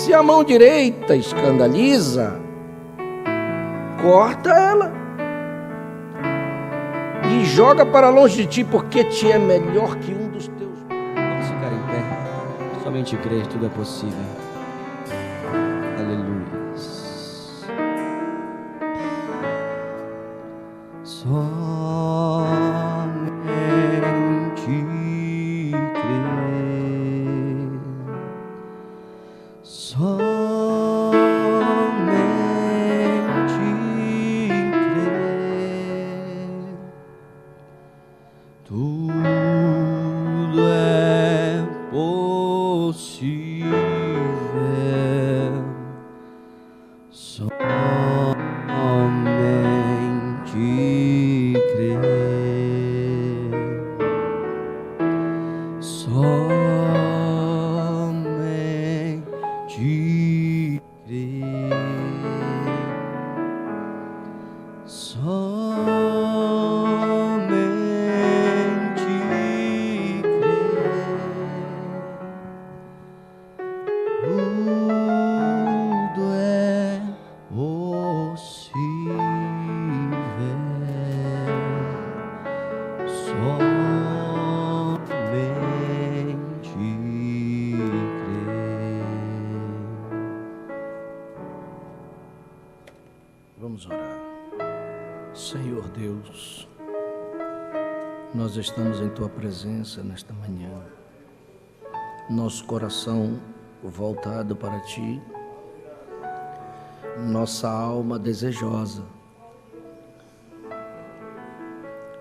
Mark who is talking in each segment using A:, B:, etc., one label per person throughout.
A: Se a mão direita escandaliza, corta ela e joga para longe de ti, porque te é melhor que um dos teus.
B: Vamos ficar em pé. Somente crer, tudo é possível. Aleluia. Somente crer. Somente crer. Tudo é possível. Somente crer. Somente crer. Somente crer. Tudo é possível. Somente crer.
A: Vamos orar. Senhor Deus, nós estamos em Tua presença nesta manhã, nosso coração voltado para Ti, nossa alma desejosa,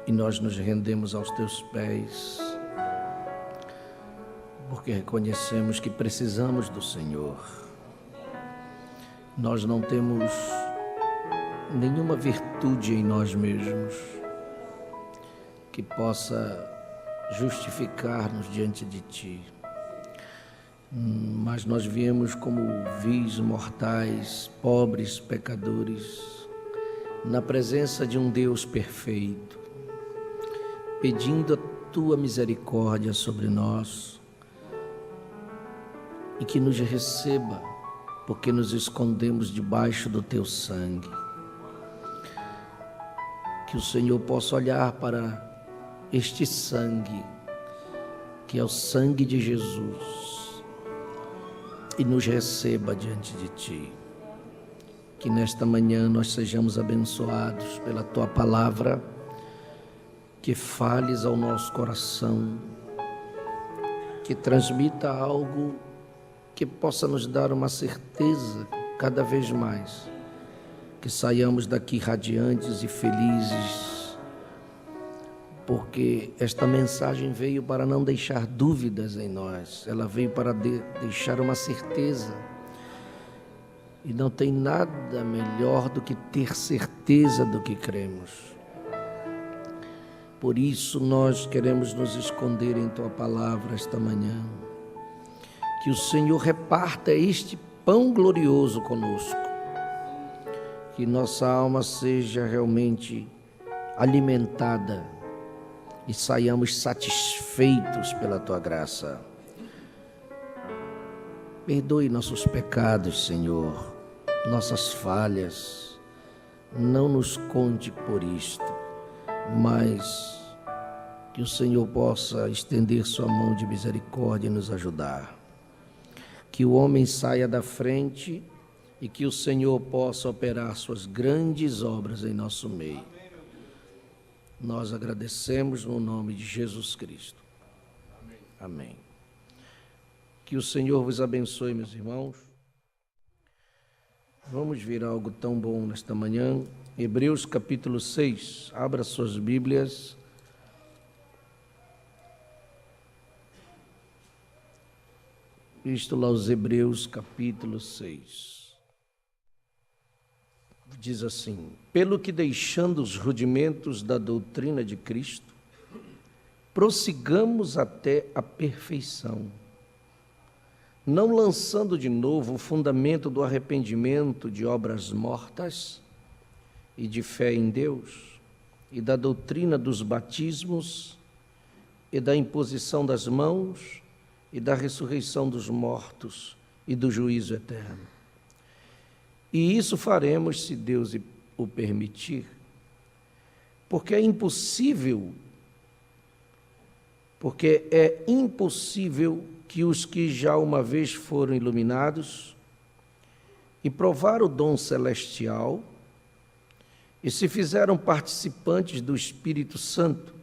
A: e nós nos rendemos aos Teus pés, porque reconhecemos que precisamos do Senhor. Nós não temos nenhuma virtude em nós mesmos que possa justificar-nos diante de Ti, mas nós viemos como vis mortais, pobres pecadores, na presença de um Deus perfeito, pedindo a Tua misericórdia sobre nós e que nos receba, porque nos escondemos debaixo do Teu sangue. Que o Senhor possa olhar para este sangue, que é o sangue de Jesus, e nos receba diante de Ti. Que nesta manhã nós sejamos abençoados pela Tua palavra, que fales ao nosso coração, que transmita algo que possa nos dar uma certeza cada vez mais, que saiamos daqui radiantes e felizes, porque esta mensagem veio para não deixar dúvidas em nós, ela veio para deixar uma certeza, e não tem nada melhor do que ter certeza do que cremos. Por isso nós queremos nos esconder em Tua palavra esta manhã, que o Senhor reparta este pão glorioso conosco, que nossa alma seja realmente alimentada e saiamos satisfeitos pela Tua graça. Perdoe nossos pecados, Senhor, nossas falhas. Não nos conte por isto, mas que o Senhor possa estender Sua mão de misericórdia e nos ajudar. Que o homem saia da frente e que o Senhor possa operar Suas grandes obras em nosso meio. Nós agradecemos no nome de Jesus Cristo. Amém. Que o Senhor vos abençoe, meus irmãos. Vamos ver algo tão bom nesta manhã. Hebreus capítulo 6. Abra suas Bíblias. Epístola aos Hebreus capítulo 6. Diz assim: pelo que, deixando os rudimentos da doutrina de Cristo, prossigamos até a perfeição, não lançando de novo o fundamento do arrependimento de obras mortas e de fé em Deus, e da doutrina dos batismos, e da imposição das mãos, e da ressurreição dos mortos, e do juízo eterno. E isso faremos se Deus o permitir, porque é impossível que os que já uma vez foram iluminados e provaram o dom celestial e se fizeram participantes do Espírito Santo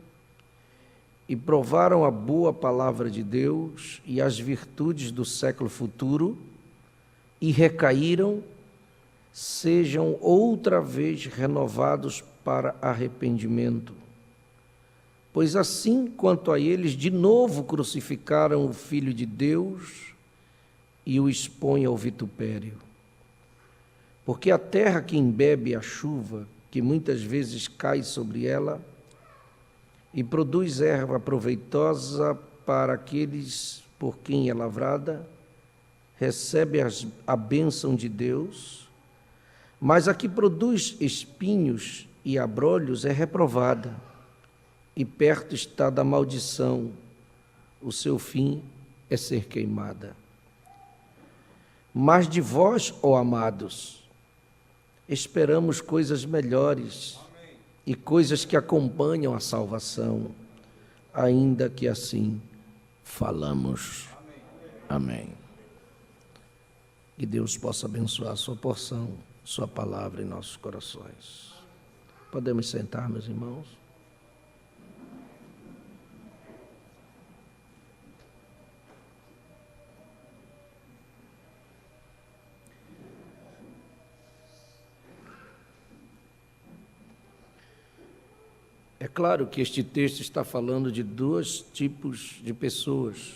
A: e provaram a boa palavra de Deus e as virtudes do século futuro e recaíram, sejam outra vez renovados para arrependimento. Pois assim, quanto a eles, de novo crucificaram o Filho de Deus e o expõem ao vitupério. Porque a terra que embebe a chuva, que muitas vezes cai sobre ela, e produz erva proveitosa para aqueles por quem é lavrada, recebe a bênção de Deus, mas a que produz espinhos e abrolhos é reprovada, e perto está da maldição, o seu fim é ser queimada. Mas de vós, ó amados, esperamos coisas melhores e coisas que acompanham a salvação, ainda que assim falamos. Amém. Que Deus possa abençoar a sua porção, sua palavra em nossos corações. Podemos sentar, meus irmãos? É claro que este texto está falando de dois tipos de pessoas.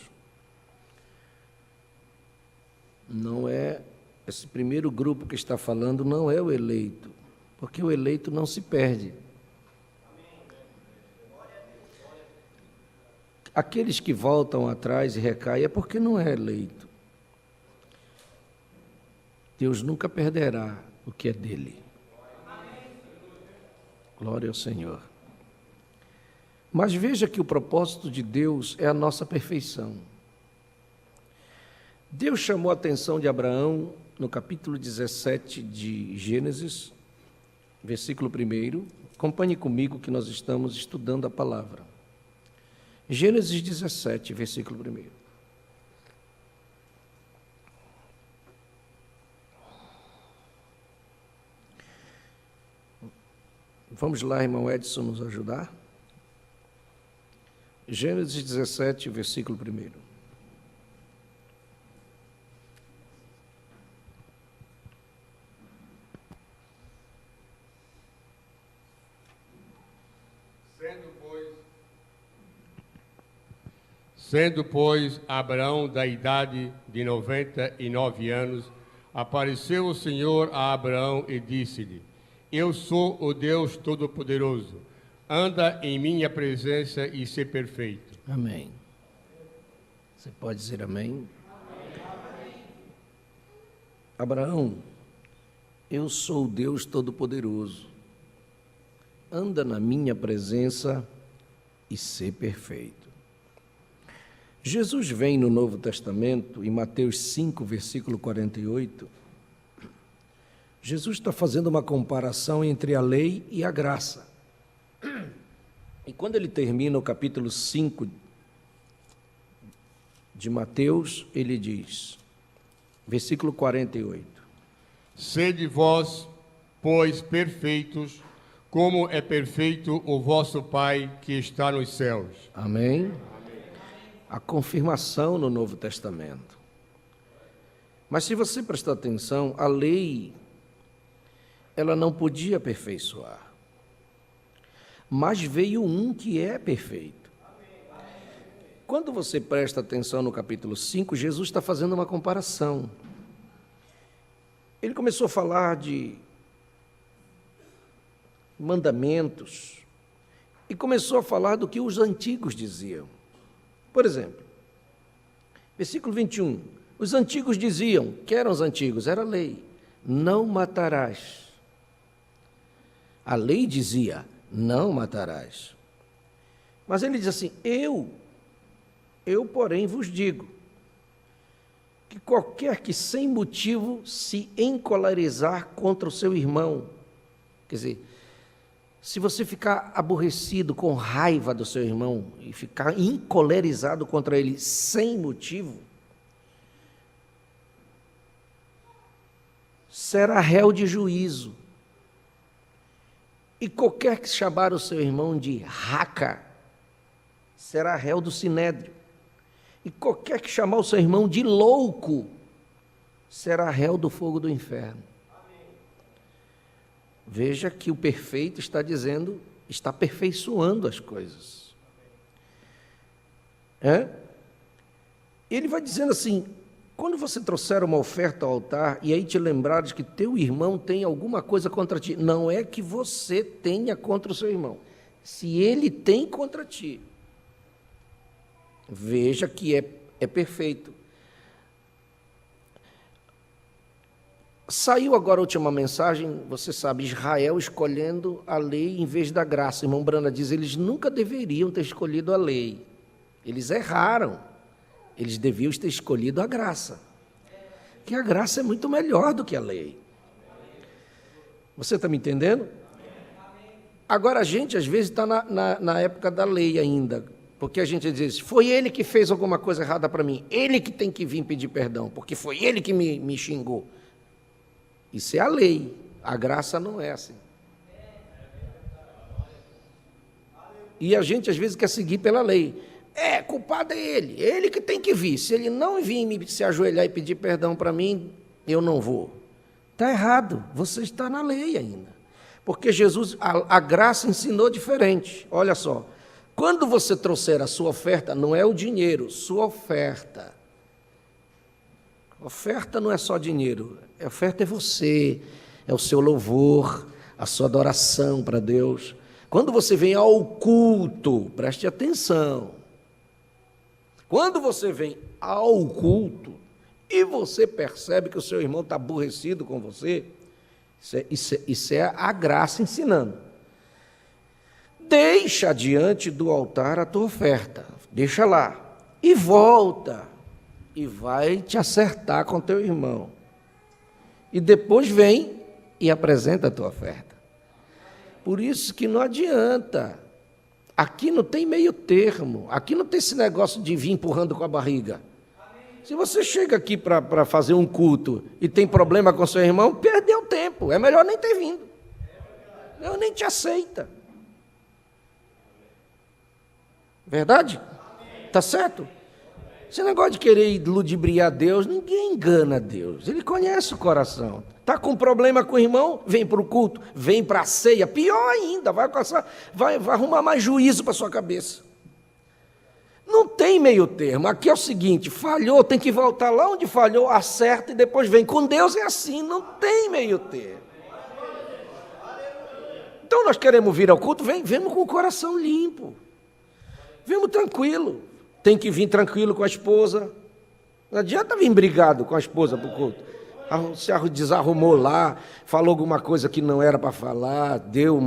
A: Não é, esse primeiro grupo que está falando não é o eleito, porque o eleito não se perde. Aqueles que voltam atrás e recaem é porque não é eleito. Deus nunca perderá o que é dele. Glória ao Senhor. Mas veja que o propósito de Deus é a nossa perfeição. Deus chamou a atenção de Abraão no capítulo 17 de Gênesis, versículo 1. Acompanhe comigo que nós estamos estudando a palavra. Gênesis 17, versículo 1. Vamos lá, irmão Edson, nos ajudar? Gênesis 17, versículo 1.
C: Sendo, pois, Abraão da idade de 99 anos, apareceu o Senhor a Abraão e disse-lhe: Eu sou o Deus Todo-Poderoso. Anda em minha presença e sê perfeito.
A: Amém. Você pode dizer amém? Amém. Abraão, eu sou o Deus Todo-Poderoso. Anda na minha presença e sê perfeito. Jesus vem no Novo Testamento, em Mateus 5, versículo 48. Jesus está fazendo uma comparação entre a lei e a graça. E quando ele termina o capítulo 5 de Mateus, ele diz, versículo 48:
C: Sede vós, pois, perfeitos, como é perfeito o vosso Pai que está nos céus.
A: Amém? A confirmação no Novo Testamento. Mas se você prestar atenção, a lei, ela não podia aperfeiçoar. Mas veio um que é perfeito. Quando você presta atenção no capítulo 5, Jesus está fazendo uma comparação. Ele começou a falar de mandamentos e começou a falar do que os antigos diziam. Por exemplo, versículo 21, os antigos diziam, que eram os antigos? Era a lei, não matarás. A lei dizia, não matarás. Mas ele diz assim, eu, porém, vos digo, que qualquer que sem motivo se encolerizar contra o seu irmão, quer dizer, se você ficar aborrecido, com raiva do seu irmão, e ficar encolerizado contra ele sem motivo, será réu de juízo. E qualquer que chamar o seu irmão de raca, será réu do sinédrio. E qualquer que chamar o seu irmão de louco, será réu do fogo do inferno. Veja que o perfeito está dizendo, está aperfeiçoando as coisas. Ele vai dizendo assim, quando você trouxer uma oferta ao altar, e aí te lembrares que teu irmão tem alguma coisa contra ti, não é que você tenha contra o seu irmão, se ele tem contra ti, veja que é perfeito. Saiu agora a última mensagem, você sabe, Israel escolhendo a lei em vez da graça. Irmão Brana diz, eles nunca deveriam ter escolhido a lei. Eles erraram. Eles deviam ter escolhido a graça. Que a graça é muito melhor do que a lei. Você está me entendendo? Agora a gente, às vezes, está na época da lei ainda. Porque a gente diz, foi ele que fez alguma coisa errada para mim. Ele que tem que vir pedir perdão, porque foi ele que me xingou. Isso é a lei, a graça não é assim. E a gente às vezes quer seguir pela lei. Culpado é ele que tem que vir. Se ele não vir se ajoelhar e pedir perdão para mim, eu não vou. Está errado, você está na lei ainda. Porque Jesus, a graça ensinou diferente. Olha só, quando você trouxer a sua oferta, não é o dinheiro, sua oferta. Oferta não é só dinheiro, a oferta é você, é o seu louvor, a sua adoração para Deus. Quando você vem ao culto, preste atenção, quando você vem ao culto e você percebe que o seu irmão está aborrecido com você, isso é a graça ensinando. Deixa diante do altar a tua oferta, deixa lá, e volta. E vai te acertar com teu irmão. E depois vem e apresenta a tua oferta. Por isso que não adianta. Aqui não tem meio termo. Aqui não tem esse negócio de vir empurrando com a barriga. Se você chega aqui para fazer um culto e tem problema com seu irmão, perdeu tempo. É melhor nem ter vindo. Eu nem te aceita. Verdade? Está certo? Esse negócio de querer ludibriar Deus, ninguém engana Deus. Ele conhece o coração. Está com problema com o irmão, vem para o culto, vem para a ceia. Pior ainda, vai arrumar mais juízo para a sua cabeça. Não tem meio termo. Aqui é o seguinte, falhou, tem que voltar lá onde falhou, acerta e depois vem. Com Deus é assim, não tem meio termo. Então nós queremos vir ao culto, vemos com o coração limpo. Vemos tranquilo. Tem que vir tranquilo com a esposa. Não adianta vir brigado com a esposa para o culto. Se desarrumou lá, falou alguma coisa que não era para falar, deu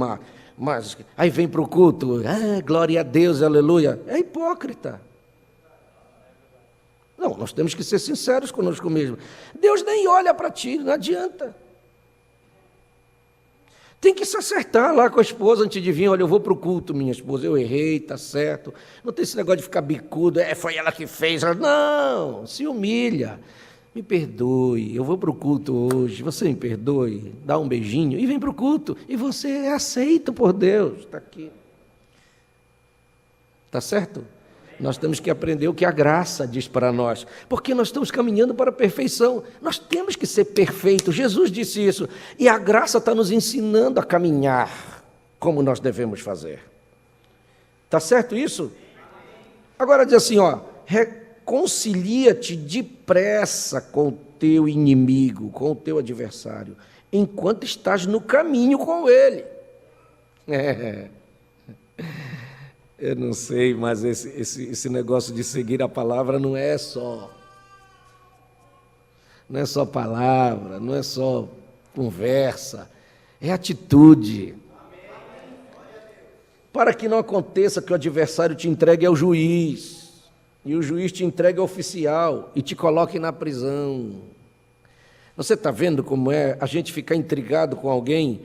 A: mas aí vem para o culto, glória a Deus, aleluia. É hipócrita. Não, nós temos que ser sinceros conosco mesmo. Deus nem olha para ti, não adianta. Tem que se acertar lá com a esposa antes de vir. Olha, eu vou para o culto, minha esposa, eu errei, está certo. Não tem esse negócio de ficar bicudo, foi ela que fez. Não, se humilha. Me perdoe, eu vou para o culto hoje, você me perdoe, dá um beijinho e vem para o culto. E você é aceito por Deus, está aqui. Está certo? Nós temos que aprender o que a graça diz para nós, porque nós estamos caminhando para a perfeição. Nós temos que ser perfeitos. Jesus disse isso. E a graça está nos ensinando a caminhar como nós devemos fazer. Está certo isso? Agora diz assim, reconcilia-te depressa com o teu inimigo, com o teu adversário, enquanto estás no caminho com ele. Eu não sei, mas esse negócio de seguir a palavra não é só palavra, não é só conversa, é atitude. Para que não aconteça que o adversário te entregue ao juiz. e o juiz te entrega ao oficial e te coloca na prisão. Você está vendo como é a gente ficar intrigado com alguém,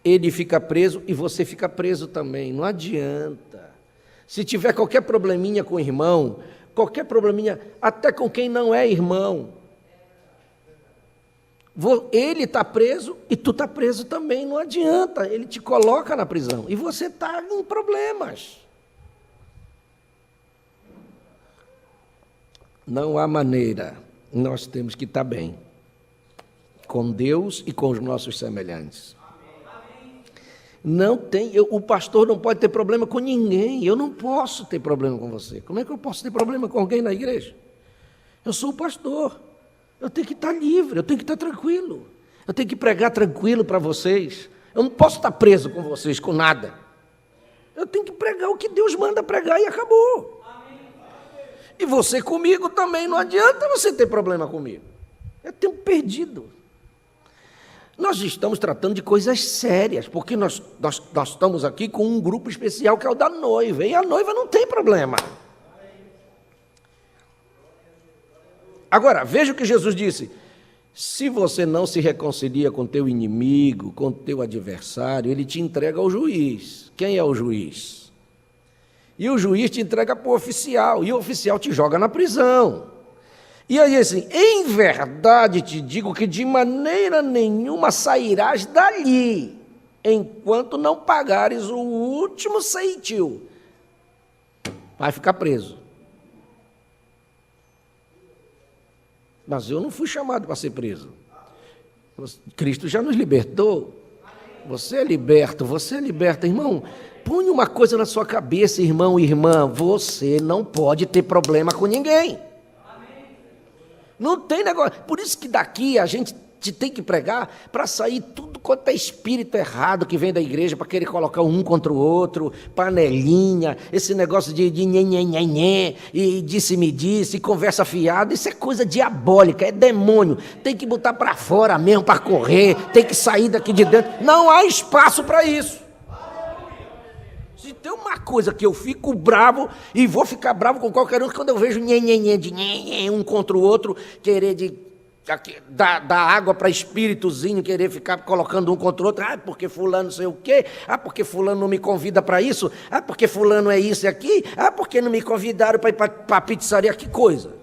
A: ele fica preso e você fica preso também, não adianta. Se tiver qualquer probleminha com o irmão, qualquer probleminha, até com quem não é irmão, ele está preso e tu está preso também, não adianta, ele te coloca na prisão e você está em problemas. Não há maneira, nós temos que estar bem com Deus e com os nossos semelhantes. Não tem, o pastor não pode ter problema com ninguém, eu não posso ter problema com você. Como é que eu posso ter problema com alguém na igreja? Eu sou o pastor, eu tenho que estar livre, eu tenho que estar tranquilo, eu tenho que pregar tranquilo para vocês, eu não posso estar preso com vocês, com nada. Eu tenho que pregar o que Deus manda pregar e acabou. E você comigo também, não adianta você ter problema comigo. É tempo perdido. Nós estamos tratando de coisas sérias, porque nós estamos aqui com um grupo especial que é o da noiva, e a noiva não tem problema. Agora, veja o que Jesus disse: se você não se reconcilia com teu inimigo, com teu adversário, ele te entrega ao juiz. Quem é o juiz? E o juiz te entrega para o oficial, e o oficial te joga na prisão. E aí, assim, em verdade te digo que de maneira nenhuma sairás dali, enquanto não pagares o último ceitil. Vai ficar preso. Mas eu não fui chamado para ser preso. Cristo já nos libertou. Você é liberto, irmão. Põe uma coisa na sua cabeça, irmão e irmã, você não pode ter problema com ninguém. Não tem negócio. Por isso que daqui a gente tem que pregar para sair tudo quanto é espírito errado que vem da igreja para querer colocar um contra o outro, panelinha, esse negócio de nhenhenhenhen, e disse-me-disse, conversa fiada, isso é coisa diabólica, é demônio. Tem que botar para fora mesmo para correr, tem que sair daqui de dentro. Não há espaço para isso. Se tem uma coisa que eu fico bravo, e vou ficar bravo com qualquer um, quando eu vejo nhenhenhen de nhenhen, um contra o outro, querer dar água para espíritozinho, querer ficar colocando um contra o outro, porque fulano não sei o quê, porque fulano não me convida para isso, porque fulano é isso e aqui, porque não me convidaram para ir para a pizzaria, que coisa.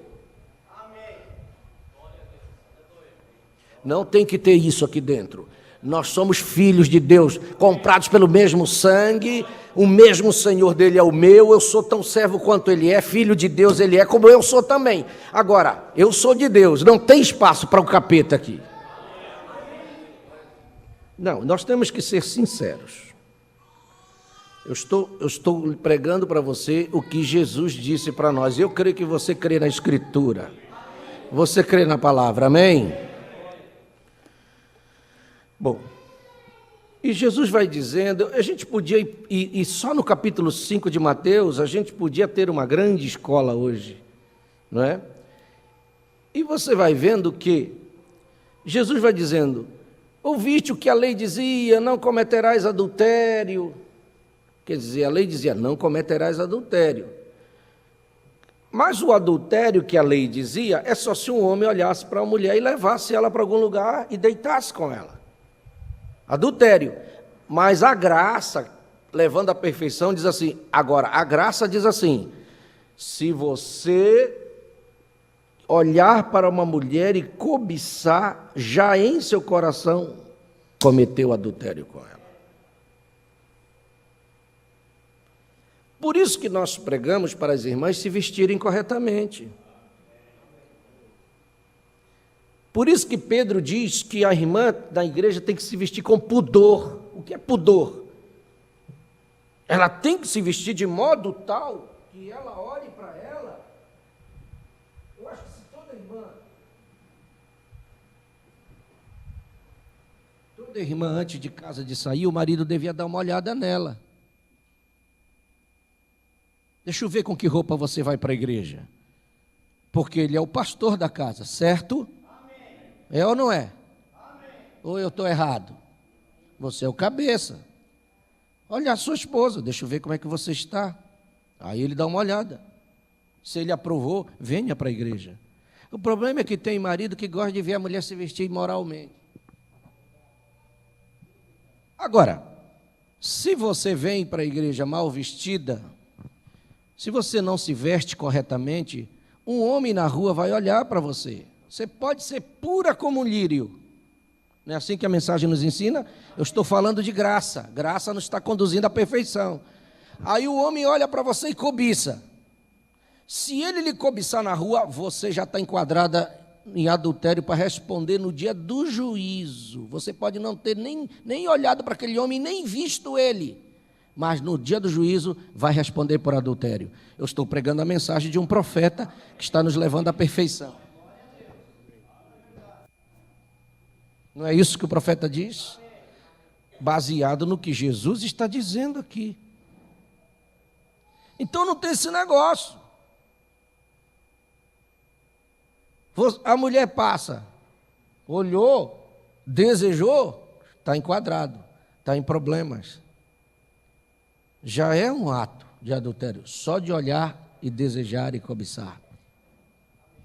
A: Não tem que ter isso aqui dentro. Nós somos filhos de Deus, comprados pelo mesmo sangue, o mesmo Senhor dele é o meu, eu sou tão servo quanto ele é, filho de Deus ele é, como eu sou também. Agora, eu sou de Deus, não tem espaço para o capeta aqui. Não, nós temos que ser sinceros. Eu estou pregando para você o que Jesus disse para nós. Eu creio que você crê na Escritura. Você crê na palavra, amém? Bom, e Jesus vai dizendo, a gente podia, e só no capítulo 5 de Mateus, a gente podia ter uma grande escola hoje, não é? E você vai vendo que Jesus vai dizendo, ouviste o que a lei dizia, não cometerás adultério. Quer dizer, a lei dizia, não cometerás adultério. Mas o adultério que a lei dizia é só se um homem olhasse para uma mulher e levasse ela para algum lugar e deitasse com ela. Adultério. Mas a graça, levando à perfeição, diz assim, agora, a graça diz assim, se você olhar para uma mulher e cobiçar, já em seu coração, cometeu adultério com ela. Por isso que nós pregamos para as irmãs se vestirem corretamente. Por isso que Pedro diz que a irmã da igreja tem que se vestir com pudor. O que é pudor? Ela tem que se vestir de modo tal que ela olhe para ela. Eu acho que se toda irmã antes de casa de sair, o marido devia dar uma olhada nela. Deixa eu ver com que roupa você vai para a igreja. Porque ele é o pastor da casa, certo? É ou não é? Amém. Ou eu estou errado? Você é o cabeça. Olha a sua esposa, deixa eu ver como é que você está. Aí ele dá uma olhada. Se ele aprovou, venha para a igreja. O problema é que tem marido que gosta de ver a mulher se vestir imoralmente. Agora, se você vem para a igreja mal vestida, se você não se veste corretamente, um homem na rua vai olhar para você. Você pode ser pura como um lírio. Não é assim que a mensagem nos ensina? Eu estou falando de graça. Graça nos está conduzindo à perfeição. Aí o homem olha para você e cobiça. Se ele lhe cobiçar na rua, você já está enquadrada em adultério para responder no dia do juízo. Você pode não ter nem olhado para aquele homem, nem visto ele, mas no dia do juízo vai responder por adultério. Eu estou pregando a mensagem de um profeta que está nos levando à perfeição. Não é isso que o profeta diz? Baseado no que Jesus está dizendo aqui. Então não tem esse negócio. A mulher passa, olhou, desejou, está enquadrado, está em problemas. Já é um ato de adultério, só de olhar e desejar e cobiçar.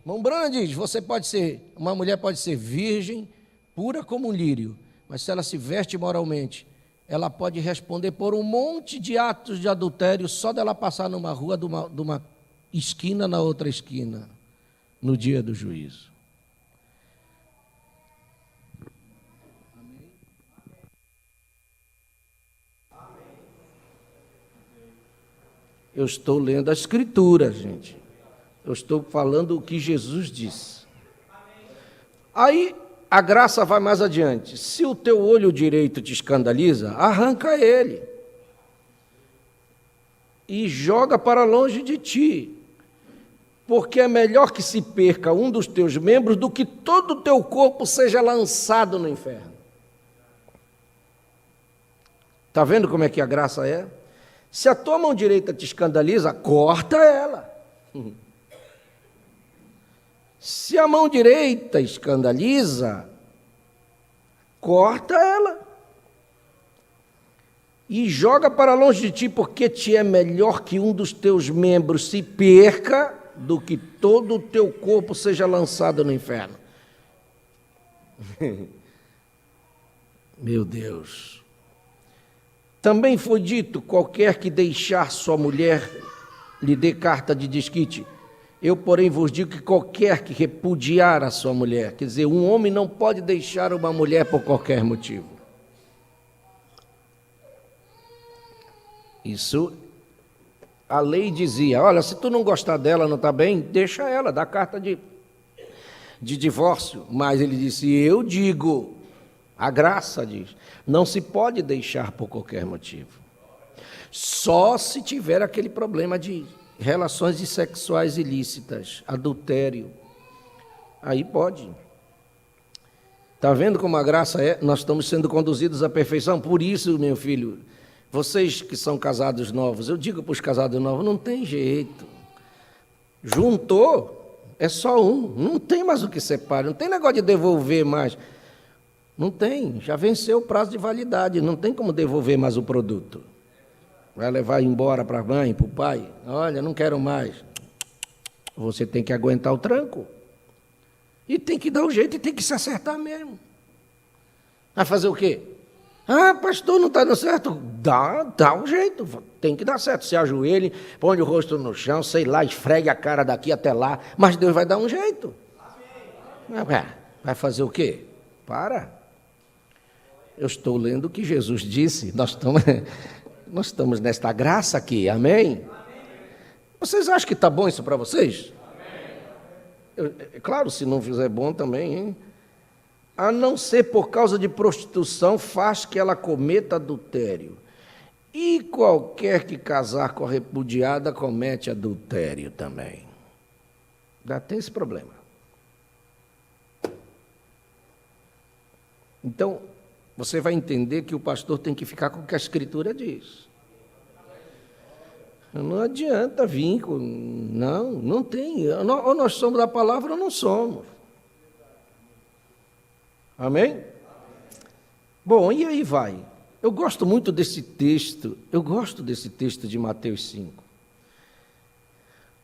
A: Mão Brana diz, uma mulher pode ser virgem, pura como um lírio, mas se ela se veste moralmente, ela pode responder por um monte de atos de adultério só dela passar numa rua, de uma esquina na outra esquina, no dia do juízo. Eu estou lendo a Escritura, gente. Eu estou falando o que Jesus disse. Aí a graça vai mais adiante. Se o teu olho direito te escandaliza, arranca ele e joga para longe de ti, porque é melhor que se perca um dos teus membros do que todo o teu corpo seja lançado no inferno. Está vendo como é que a graça é? Se a tua mão direita te escandaliza, corta ela. Se a mão direita escandaliza, corta ela. E joga para longe de ti, porque te é melhor que um dos teus membros se perca do que todo o teu corpo seja lançado no inferno. Meu Deus. Também foi dito, qualquer que deixar sua mulher lhe dê carta de desquite. Eu, porém, vos digo que qualquer que repudiar a sua mulher, quer dizer, um homem não pode deixar uma mulher por qualquer motivo. Isso, a lei dizia, olha, se tu não gostar dela, não está bem, deixa ela, dá carta de divórcio. Mas ele disse, eu digo, a graça diz, não se pode deixar por qualquer motivo. Só se tiver aquele problema de relações sexuais ilícitas, adultério, aí pode. Está vendo como a graça é? Nós estamos sendo conduzidos à perfeição. Por isso, meu filho, vocês que são casados novos, eu digo para os casados novos, não tem jeito. Juntou, é só um, não tem mais o que separa, não tem negócio de devolver mais. Não tem, já venceu o prazo de validade, não tem como devolver mais o produto. Vai levar embora para a mãe, para o pai, olha, não quero mais. Você tem que aguentar o tranco. E tem que dar o jeito e tem que se acertar mesmo. Vai fazer o quê? Ah, pastor, não está dando certo? Dá um jeito, tem que dar certo. Se ajoelhe, põe o rosto no chão, sei lá, esfregue a cara daqui até lá, mas Deus vai dar um jeito. Vai fazer o quê? Para. Eu estou lendo o que Jesus disse, nós estamos nesta graça aqui, amém? Vocês acham que está bom isso para vocês? Claro, se não fizer bom também, hein? A não ser por causa de prostituição, faz que ela cometa adultério. E qualquer que casar com a repudiada comete adultério também. Já tem esse problema. Então, você vai entender que o pastor tem que ficar com o que a Escritura diz. Não adianta vir com... Não tem. Ou nós somos da palavra ou não somos. Amém? Bom, e aí vai. Eu gosto muito desse texto. Eu gosto desse texto de Mateus 5.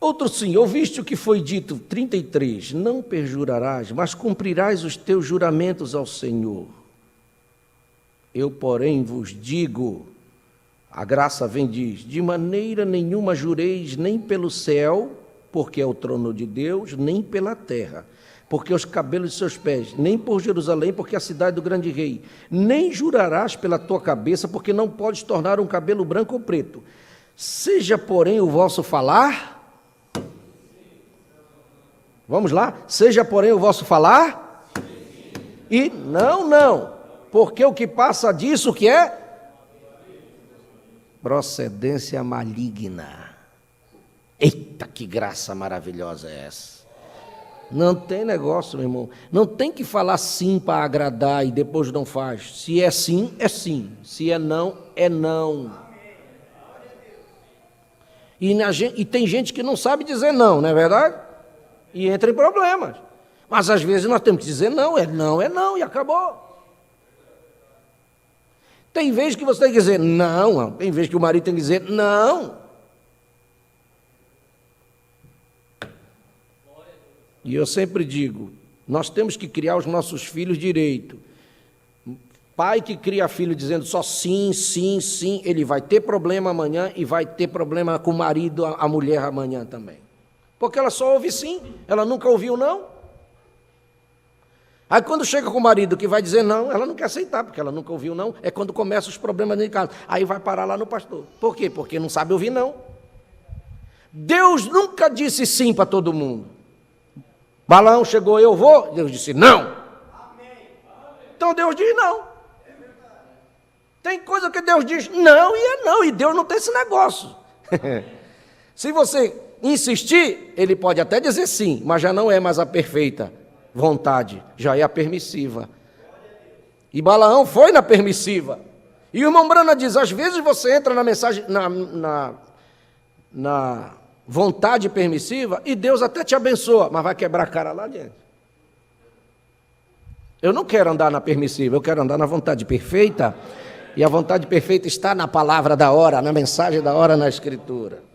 A: Outro sim, ouviste o que foi dito, 33, não perjurarás, mas cumprirás os teus juramentos ao Senhor. Eu, porém, vos digo, a graça vem e diz, de maneira nenhuma jureis nem pelo céu, porque é o trono de Deus, nem pela terra, porque os cabelos de seus pés, nem por Jerusalém, porque é a cidade do grande rei, nem jurarás pela tua cabeça, porque não podes tornar um cabelo branco ou preto. Seja, porém, o vosso falar... Vamos lá? Seja, porém, o vosso falar? E não, porque o que passa disso, o que é? Procedência maligna. Eita, que graça maravilhosa é essa. Não tem negócio, meu irmão. Não tem que falar sim para agradar e depois não faz. Se é sim, é sim. Se é não, é não. E tem gente que não sabe dizer não, não é verdade? E entra em problemas. Mas às vezes nós temos que dizer não, e acabou. Tem vezes que você tem que dizer não, tem vezes que o marido tem que dizer não. E eu sempre digo, nós temos que criar os nossos filhos direito. Pai que cria filho dizendo só sim, sim, sim, ele vai ter problema amanhã e vai ter problema com o marido, a mulher amanhã também. Porque ela só ouve sim, ela nunca ouviu não. Aí quando chega com o marido que vai dizer não, ela não quer aceitar, porque ela nunca ouviu não, é quando começam os problemas dentro de casa. Aí vai parar lá no pastor. Por quê? Porque não sabe ouvir não. Deus nunca disse sim para todo mundo. Balaão chegou, eu vou, Deus disse não. Então Deus diz não. Tem coisa que Deus diz não e é não, e Deus não tem esse negócio. Se você insistir, ele pode até dizer sim, mas já não é mais a perfeita vontade, já é a permissiva. E Balaão foi na permissiva. E o irmão Brana diz, às vezes você entra na mensagem, na vontade permissiva, e Deus até te abençoa, mas vai quebrar a cara lá adiante. Eu não quero andar na permissiva, eu quero andar na vontade perfeita, e a vontade perfeita está na palavra da hora, na mensagem da hora, na Escritura.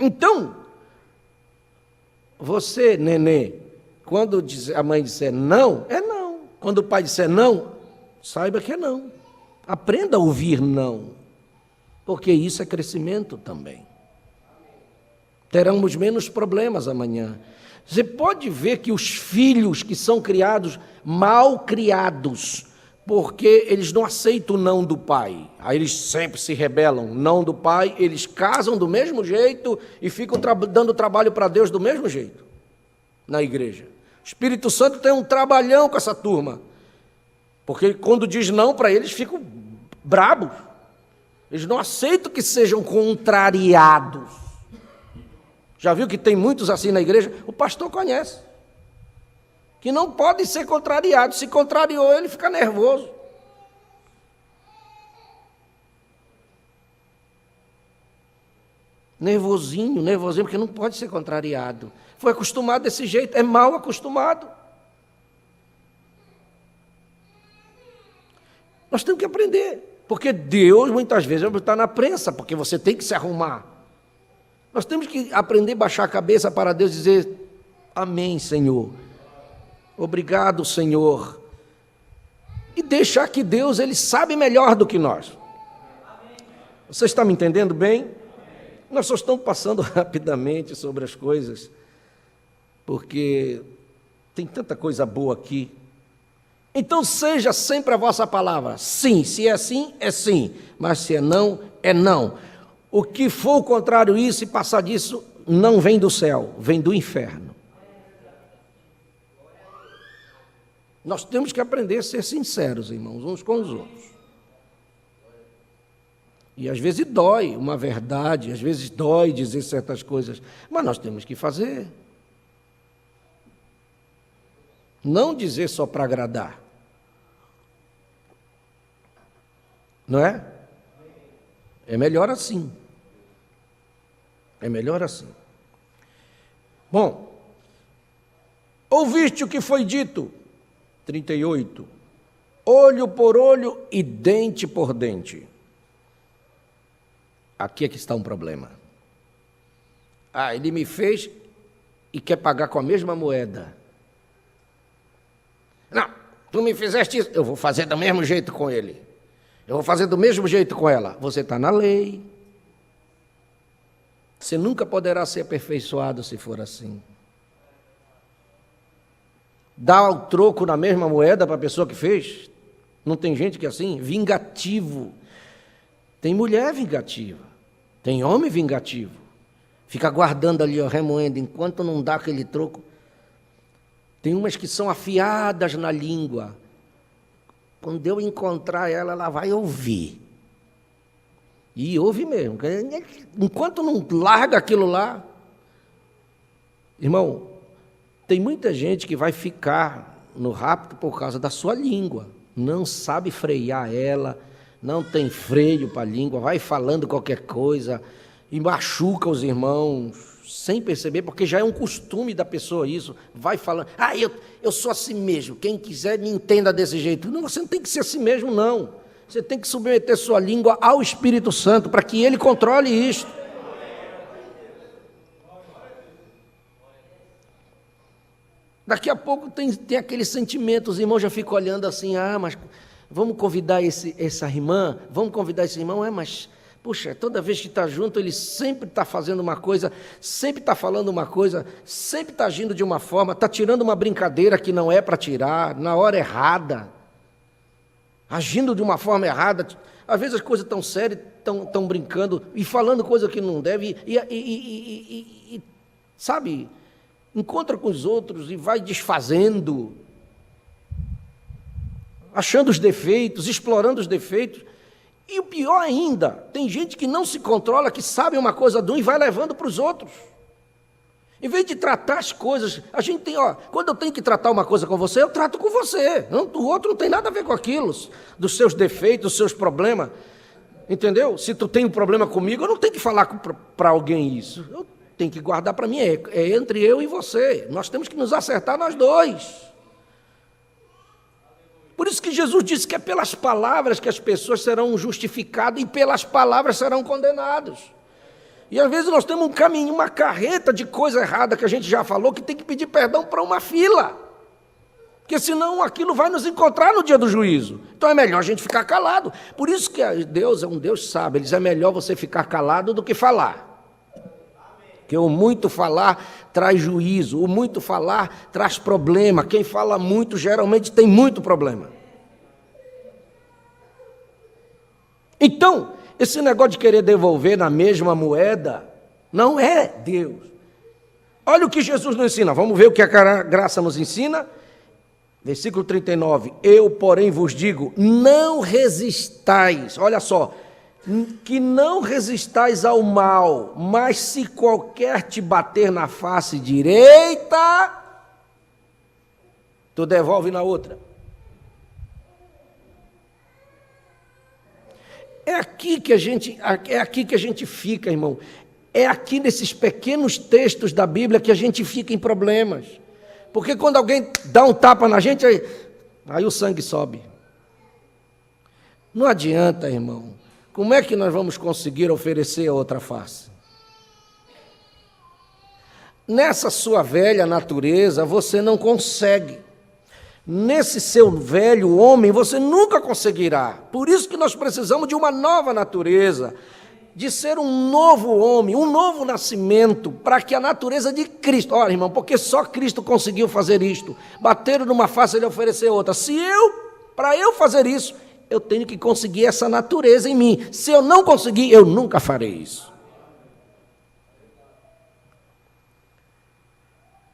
A: Então, você, nenê, quando a mãe disser não, é não. Quando o pai disser não, saiba que é não. Aprenda a ouvir não, porque isso é crescimento também. Teremos menos problemas amanhã. Você pode ver que os filhos que são criados, mal criados, porque eles não aceitam o não do pai. Aí eles sempre se rebelam, não do pai, eles casam do mesmo jeito e ficam dando trabalho para Deus do mesmo jeito, na igreja. O Espírito Santo tem um trabalhão com essa turma, porque quando diz não para eles, ficam brabos. Eles não aceitam que sejam contrariados. Já viu que tem muitos assim na igreja? O pastor conhece. Que não podem ser contrariados. Se contrariou, ele fica nervoso. Nervosinho, porque não pode ser contrariado. Foi acostumado desse jeito, é mal acostumado. Nós temos que aprender, porque Deus muitas vezes vai botar na prensa, porque você tem que se arrumar. Nós temos que aprender a baixar a cabeça para Deus e dizer, amém, Senhor. Obrigado, Senhor. E deixar que Deus, Ele sabe melhor do que nós. Você está me entendendo bem? Nós só estamos passando rapidamente sobre as coisas, porque tem tanta coisa boa aqui. Então seja sempre a vossa palavra. Sim, se é sim, é sim. Mas se é não, é não. O que for o contrário disso e passar disso, não vem do céu, vem do inferno. Nós temos que aprender a ser sinceros, irmãos, uns com os outros. E às vezes dói uma verdade, às vezes dói dizer certas coisas, mas nós temos que fazer. Não dizer só para agradar. Não é? É melhor assim. É melhor assim. Bom, ouviste o que foi dito? 38. Olho por olho e dente por dente. Aqui é que está um problema. Ah, ele me fez e quer pagar com a mesma moeda. Não, tu me fizeste isso, eu vou fazer do mesmo jeito com ele. Eu vou fazer do mesmo jeito com ela. Você está na lei. Você nunca poderá ser aperfeiçoado se for assim. Dá o troco na mesma moeda para a pessoa que fez. Não tem gente que é assim? Vingativo. Tem mulher vingativa. Tem homem vingativo. Fica guardando ali, ó, remoendo, enquanto não dá aquele troco. Tem umas que são afiadas na língua. Quando eu encontrar ela, ela vai ouvir. E ouve mesmo. Enquanto não larga aquilo lá. Irmão, tem muita gente que vai ficar no rapto por causa da sua língua. Não sabe frear ela, não tem freio para a língua, vai falando qualquer coisa e machuca os irmãos sem perceber, porque já é um costume da pessoa isso. Vai falando, eu sou assim mesmo, quem quiser me entenda desse jeito. Não, você não tem que ser assim mesmo, não. Você tem que submeter sua língua ao Espírito Santo para que ele controle isto. Daqui a pouco tem aquele sentimento, os irmãos já ficam olhando assim, mas vamos convidar essa irmã, vamos convidar esse irmão, mas, puxa, toda vez que está junto, ele sempre está fazendo uma coisa, sempre está falando uma coisa, sempre está agindo de uma forma, está tirando uma brincadeira que não é para tirar, na hora errada, agindo de uma forma errada, às vezes as coisas estão sérias, estão brincando e falando coisa que não deve, sabe, encontra com os outros e vai desfazendo, achando os defeitos, explorando os defeitos. E o pior ainda, tem gente que não se controla, que sabe uma coisa de um e vai levando para os outros. Em vez de tratar as coisas, a gente tem, quando eu tenho que tratar uma coisa com você, eu trato com você. O outro não tem nada a ver com aquilo, dos seus defeitos, dos seus problemas. Entendeu? Se tu tem um problema comigo, eu não tenho que falar para alguém isso. Eu tenho que guardar para mim, é entre eu e você. Nós temos que nos acertar nós dois. Por isso que Jesus disse que é pelas palavras que as pessoas serão justificadas e pelas palavras serão condenados. E às vezes nós temos um caminho, uma carreta de coisa errada que a gente já falou, que tem que pedir perdão para uma fila. Porque senão aquilo vai nos encontrar no dia do juízo. Então é melhor a gente ficar calado. Por isso que Deus é um Deus sábio. Ele diz, é melhor você ficar calado do que falar. Porque o muito falar traz juízo, o muito falar traz problema. Quem fala muito geralmente tem muito problema. Então, esse negócio de querer devolver na mesma moeda não é Deus. Olha o que Jesus nos ensina. Vamos ver o que a graça nos ensina. Versículo 39. Eu, porém, vos digo, não resistais. Olha só. Que não resistais ao mal, mas se qualquer te bater na face direita, tu devolve na outra. É aqui que a gente fica, irmão. É aqui nesses pequenos textos da Bíblia que a gente fica em problemas. Porque quando alguém dá um tapa na gente, aí o sangue sobe. Não adianta, irmão. Como é que nós vamos conseguir oferecer a outra face? Nessa sua velha natureza, você não consegue. Nesse seu velho homem, você nunca conseguirá. Por isso que nós precisamos de uma nova natureza, de ser um novo homem, um novo nascimento, para que a natureza de Cristo... Olha, irmão, porque só Cristo conseguiu fazer isto. Bateram numa face e ele oferecer outra. Para eu fazer isso, eu tenho que conseguir essa natureza em mim. Se eu não conseguir, eu nunca farei isso.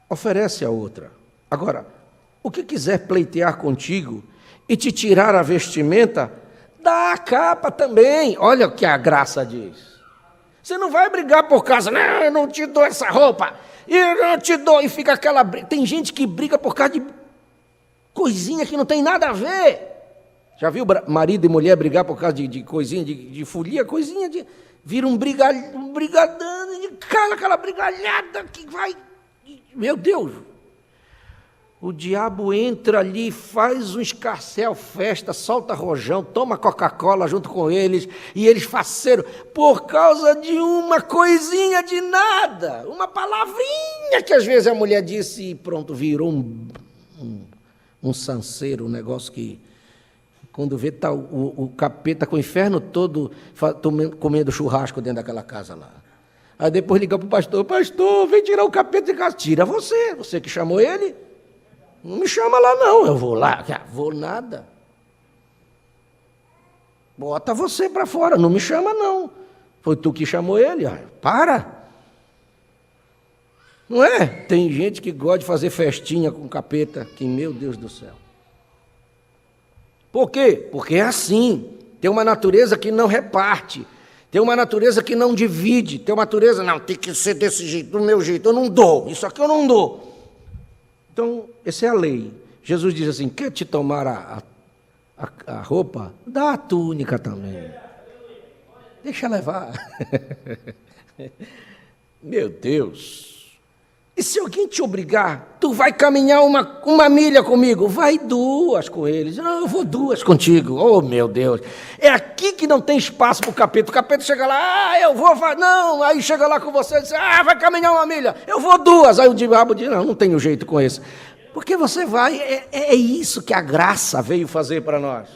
A: Oferece a outra. Agora, o que quiser pleitear contigo e te tirar a vestimenta, dá a capa também. Olha o que a graça diz. Você não vai brigar por causa, não, eu não te dou essa roupa, eu não te dou, e fica aquela briga. Tem gente que briga por causa de coisinha que não tem nada a ver. Já viu marido e mulher brigar por causa de coisinha, de folia, coisinha de... Vira um brigadão, aquela brigalhada que vai... Meu Deus! O diabo entra ali, faz um escarcéu, festa, solta rojão, toma Coca-Cola junto com eles, e eles faceiros, por causa de uma coisinha de nada, uma palavrinha que às vezes a mulher disse e pronto, virou um sanceiro, um negócio que, quando vê, tá o capeta com o inferno todo comendo churrasco dentro daquela casa lá. Aí depois liga para o pastor, pastor, vem tirar o capeta de casa. Tira você que chamou ele. Não me chama lá não, eu vou lá. Vou nada. Bota você para fora, não me chama não. Foi tu que chamou ele, para. Não é? Tem gente que gosta de fazer festinha com capeta, que meu Deus do céu. Por quê? Porque é assim, tem uma natureza que não reparte, tem uma natureza que não divide, tem uma natureza, não, tem que ser desse jeito, do meu jeito, eu não dou, isso aqui eu não dou. Então, essa é a lei. Jesus diz assim, quer te tomar a roupa? Dá a túnica também. Deixa levar. Meu Deus. E se alguém te obrigar, tu vai caminhar uma milha comigo? Vai 2 com eles. Não, eu vou 2 contigo. Oh, meu Deus. É aqui que não tem espaço para o capeta. O capeta chega lá, eu vou... Não, aí chega lá com você e diz, vai caminhar 1 milha. Eu vou 2. Aí o diabo diz, não tenho jeito com esse. Porque você vai... É isso que a graça veio fazer para nós.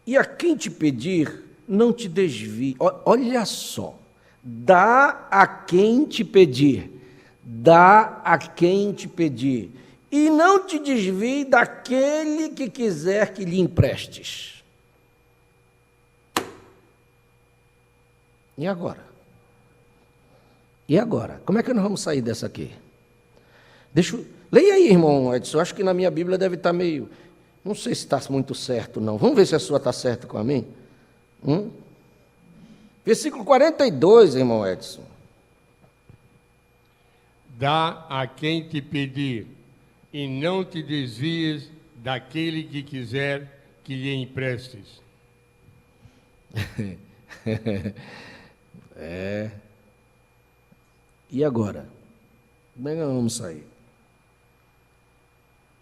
A: E a quem te pedir, não te desvie. Olha só. Dá a quem te pedir, dá a quem te pedir, e não te desvie daquele que quiser que lhe emprestes. E agora? E agora? Como é que nós vamos sair dessa aqui? Leia aí, irmão Edson, acho que na minha Bíblia deve estar meio... Não sei se está muito certo, não. Vamos ver se a sua está certa com a minha? Versículo 42, irmão Edson.
C: Dá a quem te pedir, e não te desvies daquele que quiser que lhe emprestes.
A: E agora? Como é que nós vamos sair?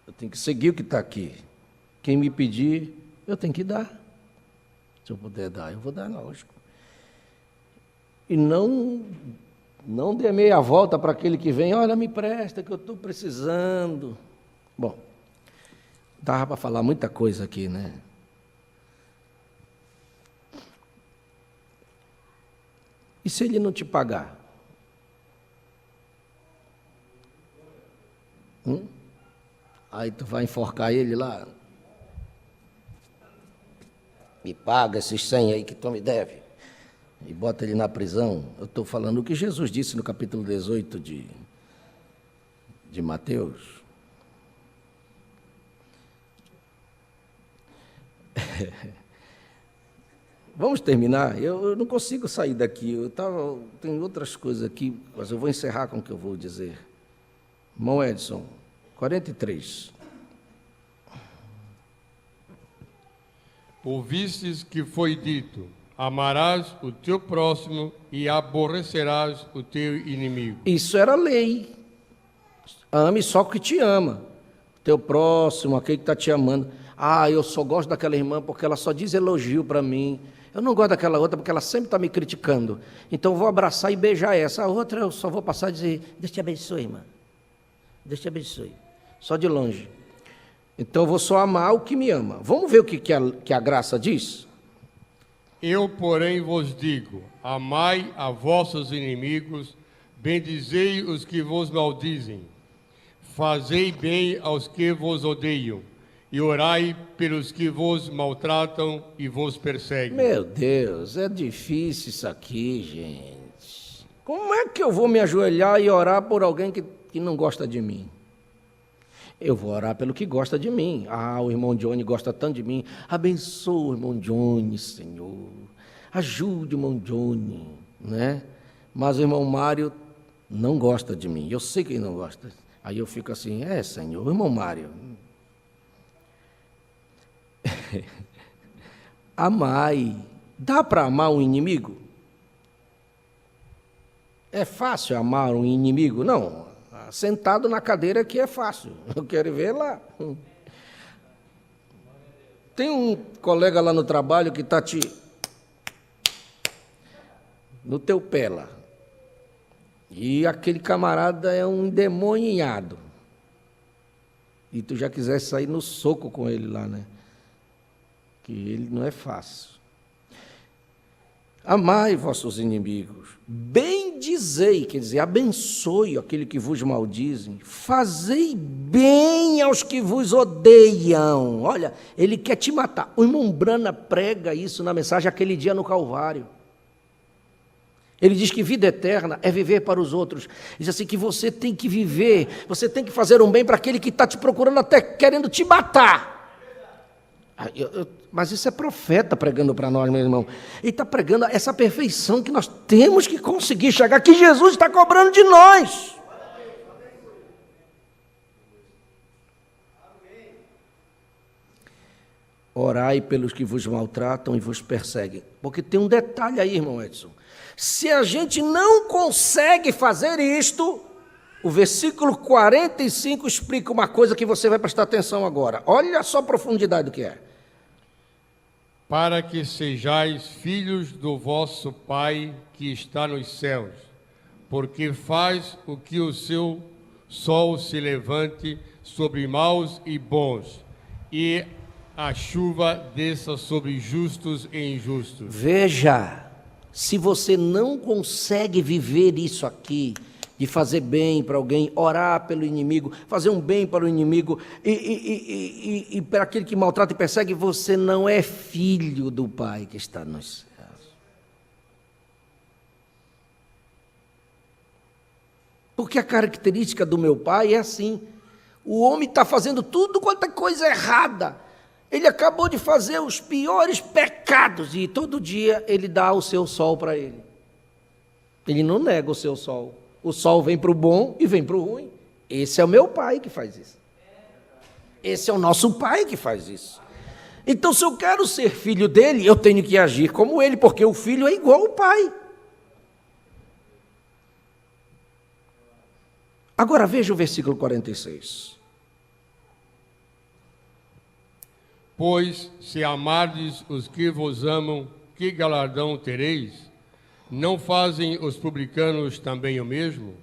A: Eu tenho que seguir o que está aqui. Quem me pedir, eu tenho que dar. Se eu puder dar, eu vou dar, lógico. E não dê meia volta para aquele que vem, olha, me presta que eu estou precisando. Bom, dava para falar muita coisa aqui, né? E se ele não te pagar? Aí tu vai enforcar ele lá? Me paga esses 100 aí que tu me deve. E bota ele na prisão. Eu estou falando o que Jesus disse no capítulo 18 de Mateus. Vamos terminar? Eu não consigo sair daqui. Tem outras coisas aqui, mas eu vou encerrar com o que eu vou dizer. Irmão Edson, 43.
C: Ouvistes que foi dito, amarás o teu próximo e aborrecerás o teu inimigo.
A: Isso era lei. Ame só o que te ama. Teu próximo, aquele que está te amando. Eu só gosto daquela irmã porque ela só diz elogio para mim. Eu não gosto daquela outra porque ela sempre está me criticando. Então eu vou abraçar e beijar essa. A outra eu só vou passar e dizer, Deus te abençoe, irmã. Deus te abençoe. Só de longe. Então eu vou só amar o que me ama. Vamos ver o que a graça diz?
C: Eu, porém, vos digo, amai a vossos inimigos, bendizei os que vos maldizem, fazei bem aos que vos odeiam, e orai pelos que vos maltratam e vos perseguem.
A: Meu Deus, é difícil isso aqui, gente. Como é que eu vou me ajoelhar e orar por alguém que não gosta de mim? Eu vou orar pelo que gosta de mim. O irmão Johnny gosta tanto de mim. Abençoa o irmão Johnny, Senhor. Ajude o irmão Johnny, né? Mas o irmão Mário não gosta de mim. Eu sei que ele não gosta. Aí eu fico assim, Senhor, irmão Mário. Amai. Dá para amar um inimigo? É fácil amar um inimigo? Não. Sentado na cadeira que é fácil. Eu quero ver lá. Tem um colega lá no trabalho que está no teu pé lá. E aquele camarada é um endemoniado. E tu já quisesse sair no soco com ele lá, né? Que ele não é fácil. Amai vossos inimigos, bendizei, quer dizer, abençoe aquele que vos maldizem, fazei bem aos que vos odeiam. Olha, ele quer te matar. O irmão Brana prega isso na mensagem aquele dia no Calvário. Ele diz que vida eterna é viver para os outros. Diz assim que você tem que viver, você tem que fazer um bem para aquele que está te procurando até querendo te matar. Mas isso é profeta pregando para nós, meu irmão. Ele está pregando essa perfeição que nós temos que conseguir chegar, que Jesus está cobrando de nós. Orai pelos que vos maltratam e vos perseguem. Porque tem um detalhe aí, irmão Edson. Se a gente não consegue fazer isto, o versículo 45 explica uma coisa que você vai prestar atenção agora. Olha só a profundidade do que é.
C: Para que sejais filhos do vosso Pai que está nos céus, porque faz o que o seu sol se levante sobre maus e bons, e a chuva desça sobre justos e injustos.
A: Veja, se você não consegue viver isso aqui, de fazer bem para alguém, orar pelo inimigo, fazer um bem para o inimigo e para aquele que maltrata e persegue, você não é filho do Pai que está nos céus. Porque a característica do meu pai é assim, o homem está fazendo tudo quanto é coisa errada, ele acabou de fazer os piores pecados e todo dia ele dá o seu sol para ele. Ele não nega o seu sol. O sol vem para o bom e vem para o ruim. Esse é o meu pai que faz isso. Esse é o nosso pai que faz isso. Então, se eu quero ser filho dele, eu tenho que agir como ele, porque o filho é igual ao pai. Agora veja o versículo 46.
C: Pois, se amardes os que vos amam, que galardão tereis? Não fazem os publicanos também o mesmo?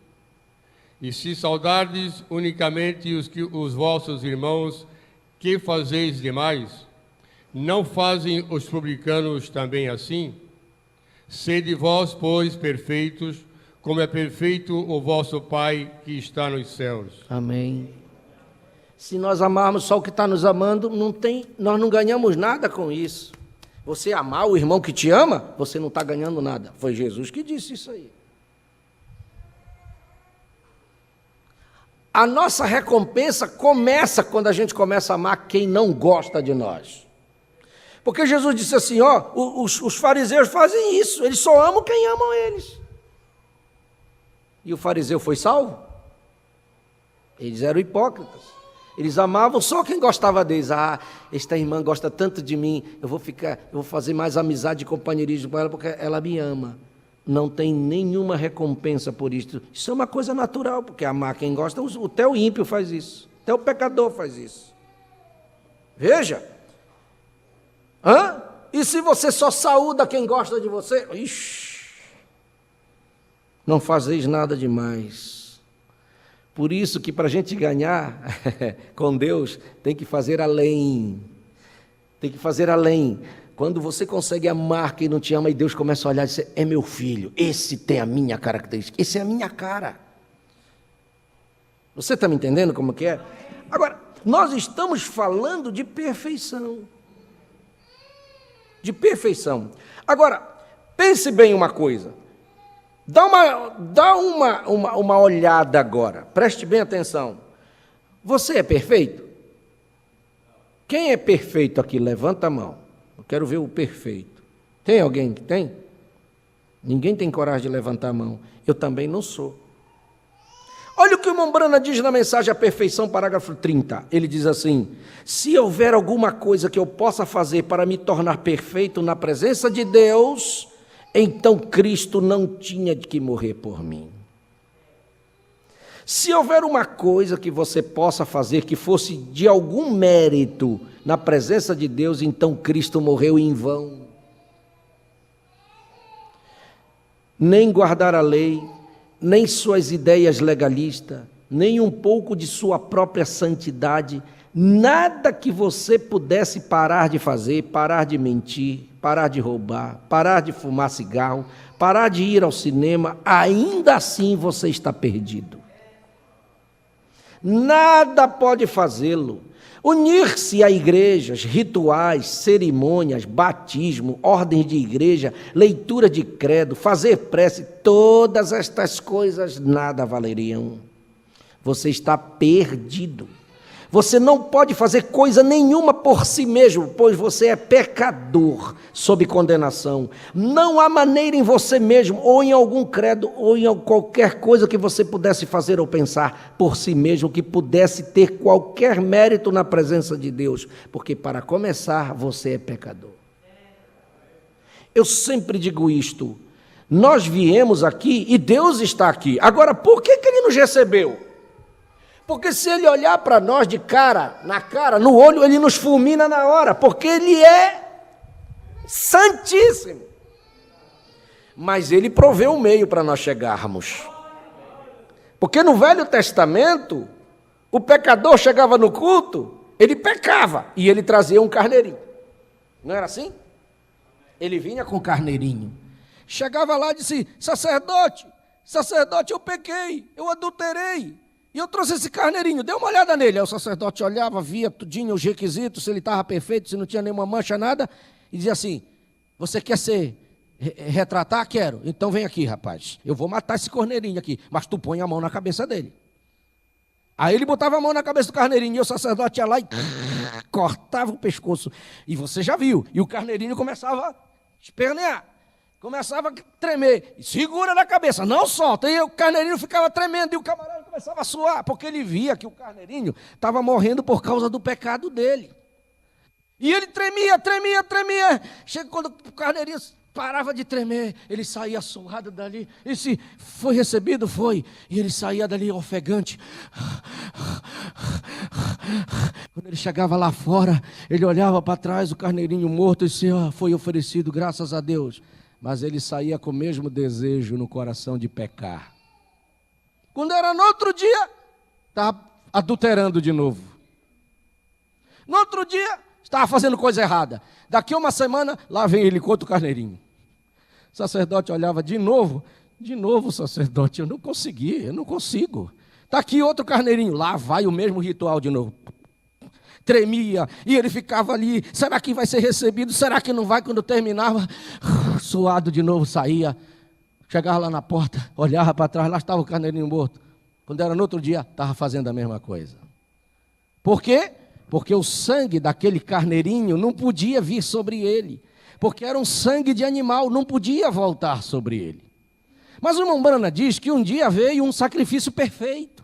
C: E se saudardes unicamente os vossos irmãos, que fazeis demais? Não fazem os publicanos também assim? Sede vós, pois, perfeitos, como é perfeito o vosso Pai que está nos céus.
A: Amém. Se nós amarmos só o que está nos amando, nós não ganhamos nada com isso. Você amar o irmão que te ama, você não está ganhando nada. Foi Jesus que disse isso aí. A nossa recompensa começa quando a gente começa a amar quem não gosta de nós. Porque Jesus disse assim, os fariseus fazem isso, eles só amam quem amam eles. E o fariseu foi salvo? Eles eram hipócritas. Eles amavam só quem gostava deles. Esta irmã gosta tanto de mim, eu vou fazer mais amizade e companheirismo com ela porque ela me ama. Não tem nenhuma recompensa por isso. Isso é uma coisa natural, porque amar quem gosta, até o ímpio faz isso, até o pecador faz isso. Veja. E se você só saúda quem gosta de você? Não fazeis nada demais. Por isso que para a gente ganhar com Deus, tem que fazer além. Tem que fazer além. Quando você consegue amar quem não te ama e Deus começa a olhar e dizer, é meu filho, esse tem a minha característica, esse é a minha cara. Você está me entendendo como que é? Agora, nós estamos falando de perfeição. De perfeição. Agora, pense bem uma coisa. Dá uma olhada agora, preste bem atenção. Você é perfeito? Quem é perfeito aqui? Levanta a mão. Eu quero ver o perfeito. Tem alguém que tem? Ninguém tem coragem de levantar a mão. Eu também não sou. Olha o que o irmão Brana diz na mensagem A Perfeição, parágrafo 30. Ele diz assim, se houver alguma coisa que eu possa fazer para me tornar perfeito na presença de Deus, então Cristo não tinha de que morrer por mim. Se houver uma coisa que você possa fazer que fosse de algum mérito na presença de Deus, então Cristo morreu em vão. Nem guardar a lei, nem suas ideias legalistas, nem um pouco de sua própria santidade, nada que você pudesse parar de fazer, parar de mentir, parar de roubar, parar de fumar cigarro, parar de ir ao cinema, ainda assim você está perdido. Nada pode fazê-lo. Unir-se a igrejas, rituais, cerimônias, batismo, ordens de igreja, leitura de credo, fazer prece, todas estas coisas nada valeriam. Você está perdido. Você não pode fazer coisa nenhuma por si mesmo, pois você é pecador, sob condenação. Não há maneira em você mesmo, ou em algum credo, ou em qualquer coisa que você pudesse fazer ou pensar por si mesmo, que pudesse ter qualquer mérito na presença de Deus, porque para começar, você é pecador. Eu sempre digo isto, nós viemos aqui e Deus está aqui. Agora, por que Ele nos recebeu? Porque se Ele olhar para nós de cara, na cara, no olho, Ele nos fulmina na hora, porque Ele é santíssimo. Mas Ele proveu o meio para nós chegarmos. Porque no Velho Testamento, o pecador chegava no culto, ele pecava, e ele trazia um carneirinho. Não era assim? Ele vinha com o carneirinho. Chegava lá e disse, sacerdote, eu pequei, eu adulterei. E eu trouxe esse carneirinho, dê uma olhada nele. Aí o sacerdote olhava, via tudinho os requisitos, se ele estava perfeito, se não tinha nenhuma mancha, nada. E dizia assim, você quer retratar? Quero. Então vem aqui, rapaz. Eu vou matar esse carneirinho aqui. Mas tu põe a mão na cabeça dele. Aí ele botava a mão na cabeça do carneirinho e o sacerdote ia lá e cortava o pescoço. E você já viu. E o carneirinho começava a espernear. Começava a tremer, segura na cabeça, não solta, e o carneirinho ficava tremendo, e o camarada começava a suar, porque ele via que o carneirinho estava morrendo por causa do pecado dele. E ele tremia, chega quando o carneirinho parava de tremer, ele saía suado dali, e se foi recebido, foi, e ele saía dali ofegante. Quando ele chegava lá fora, ele olhava para trás, o carneirinho morto, e disse, foi oferecido, graças a Deus. Mas ele saía com o mesmo desejo no coração de pecar. Quando era no outro dia, estava adulterando de novo. No outro dia, estava fazendo coisa errada. Daqui a uma semana, lá vem ele com outro carneirinho. O sacerdote olhava de novo, sacerdote, eu não consigo. Está aqui outro carneirinho, lá vai o mesmo ritual de novo. Tremia, e ele ficava ali, será que vai ser recebido, será que não vai? Quando terminava, suado de novo, saía, chegava lá na porta, olhava para trás, lá estava o carneirinho morto. Quando era no outro dia, estava fazendo a mesma coisa. Por quê? Porque o sangue daquele carneirinho não podia vir sobre ele, porque era um sangue de animal, não podia voltar sobre ele. Mas o irmão Brana diz que um dia veio um sacrifício perfeito.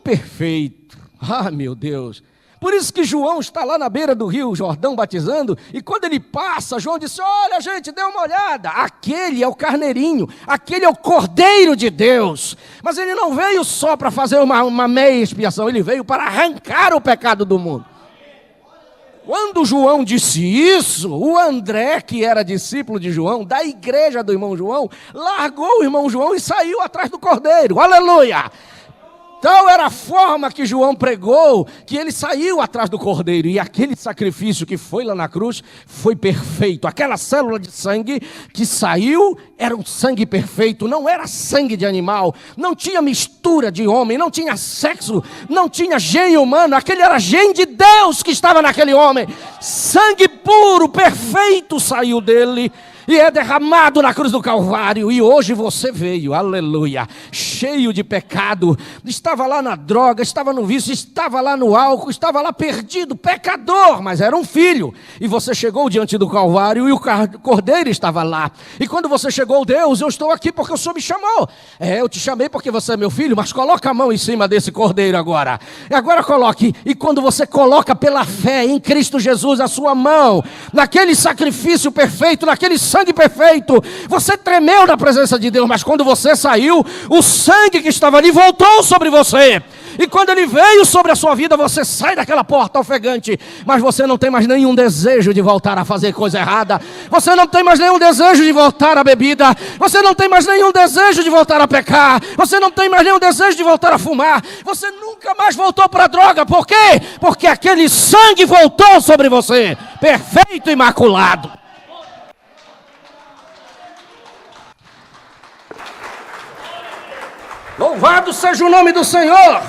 A: Perfeito, meu Deus, por isso que João está lá na beira do rio Jordão batizando, e quando ele passa, João disse, olha gente, dê uma olhada, aquele é o carneirinho, aquele é o Cordeiro de Deus, mas ele não veio só para fazer uma meia expiação, ele veio para arrancar o pecado do mundo. Quando João disse isso, o André, que era discípulo de João, da igreja do irmão João, largou o irmão João e saiu atrás do Cordeiro, aleluia! Tal era a forma que João pregou, que ele saiu atrás do Cordeiro, e aquele sacrifício que foi lá na cruz foi perfeito. Aquela célula de sangue que saiu era um sangue perfeito, não era sangue de animal, não tinha mistura de homem, não tinha sexo, não tinha gene humano, aquele era gene de Deus que estava naquele homem. Sangue puro, perfeito saiu dele. E é derramado na cruz do Calvário, e hoje você veio, aleluia, cheio de pecado, estava lá na droga, estava no vício, estava lá no álcool, estava lá perdido, pecador, mas era um filho, e você chegou diante do Calvário, e o Cordeiro estava lá, e quando você chegou, Deus, eu estou aqui porque o Senhor me chamou, eu te chamei porque você é meu filho, mas coloca a mão em cima desse Cordeiro agora coloque, e quando você coloca pela fé em Cristo Jesus a sua mão, naquele sacrifício perfeito, naquele sangue perfeito. Você tremeu na presença de Deus, mas quando você saiu, o sangue que estava ali voltou sobre você. E quando ele veio sobre a sua vida, você sai daquela porta ofegante, mas você não tem mais nenhum desejo de voltar a fazer coisa errada. Você não tem mais nenhum desejo de voltar à bebida. Você não tem mais nenhum desejo de voltar a pecar. Você não tem mais nenhum desejo de voltar a fumar. Você nunca mais voltou para a droga. Por quê? Porque aquele sangue voltou sobre você, perfeito e imaculado. Louvado seja o nome do Senhor.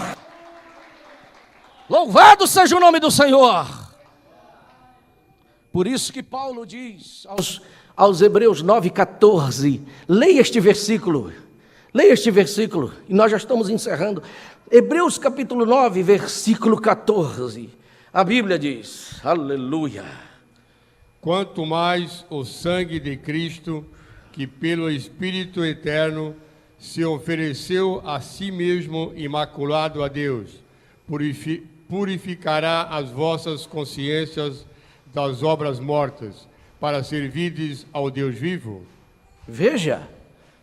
A: Louvado seja o nome do Senhor. Por isso que Paulo diz aos Hebreus 9:14, leia este versículo, e nós já estamos encerrando. Hebreus capítulo 9, versículo 14, a Bíblia diz, aleluia.
C: Quanto mais o sangue de Cristo, que pelo Espírito Eterno se ofereceu a si mesmo imaculado a Deus, purificará as vossas consciências das obras mortas, para servirdes ao Deus vivo.
A: Veja,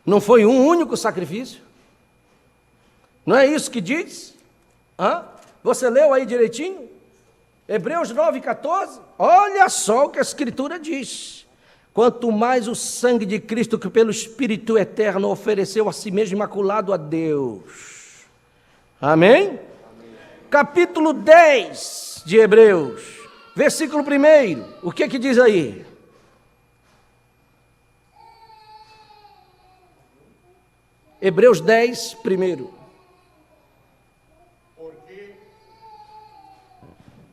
A: não foi um único sacrifício? Não é isso que diz? Você leu aí direitinho? Hebreus 9:14? Olha só o que a Escritura diz. Quanto mais o sangue de Cristo, que pelo Espírito Eterno ofereceu a si mesmo imaculado a Deus. Amém? Capítulo 10 de Hebreus, versículo 1, o que diz aí? Hebreus 10, 1.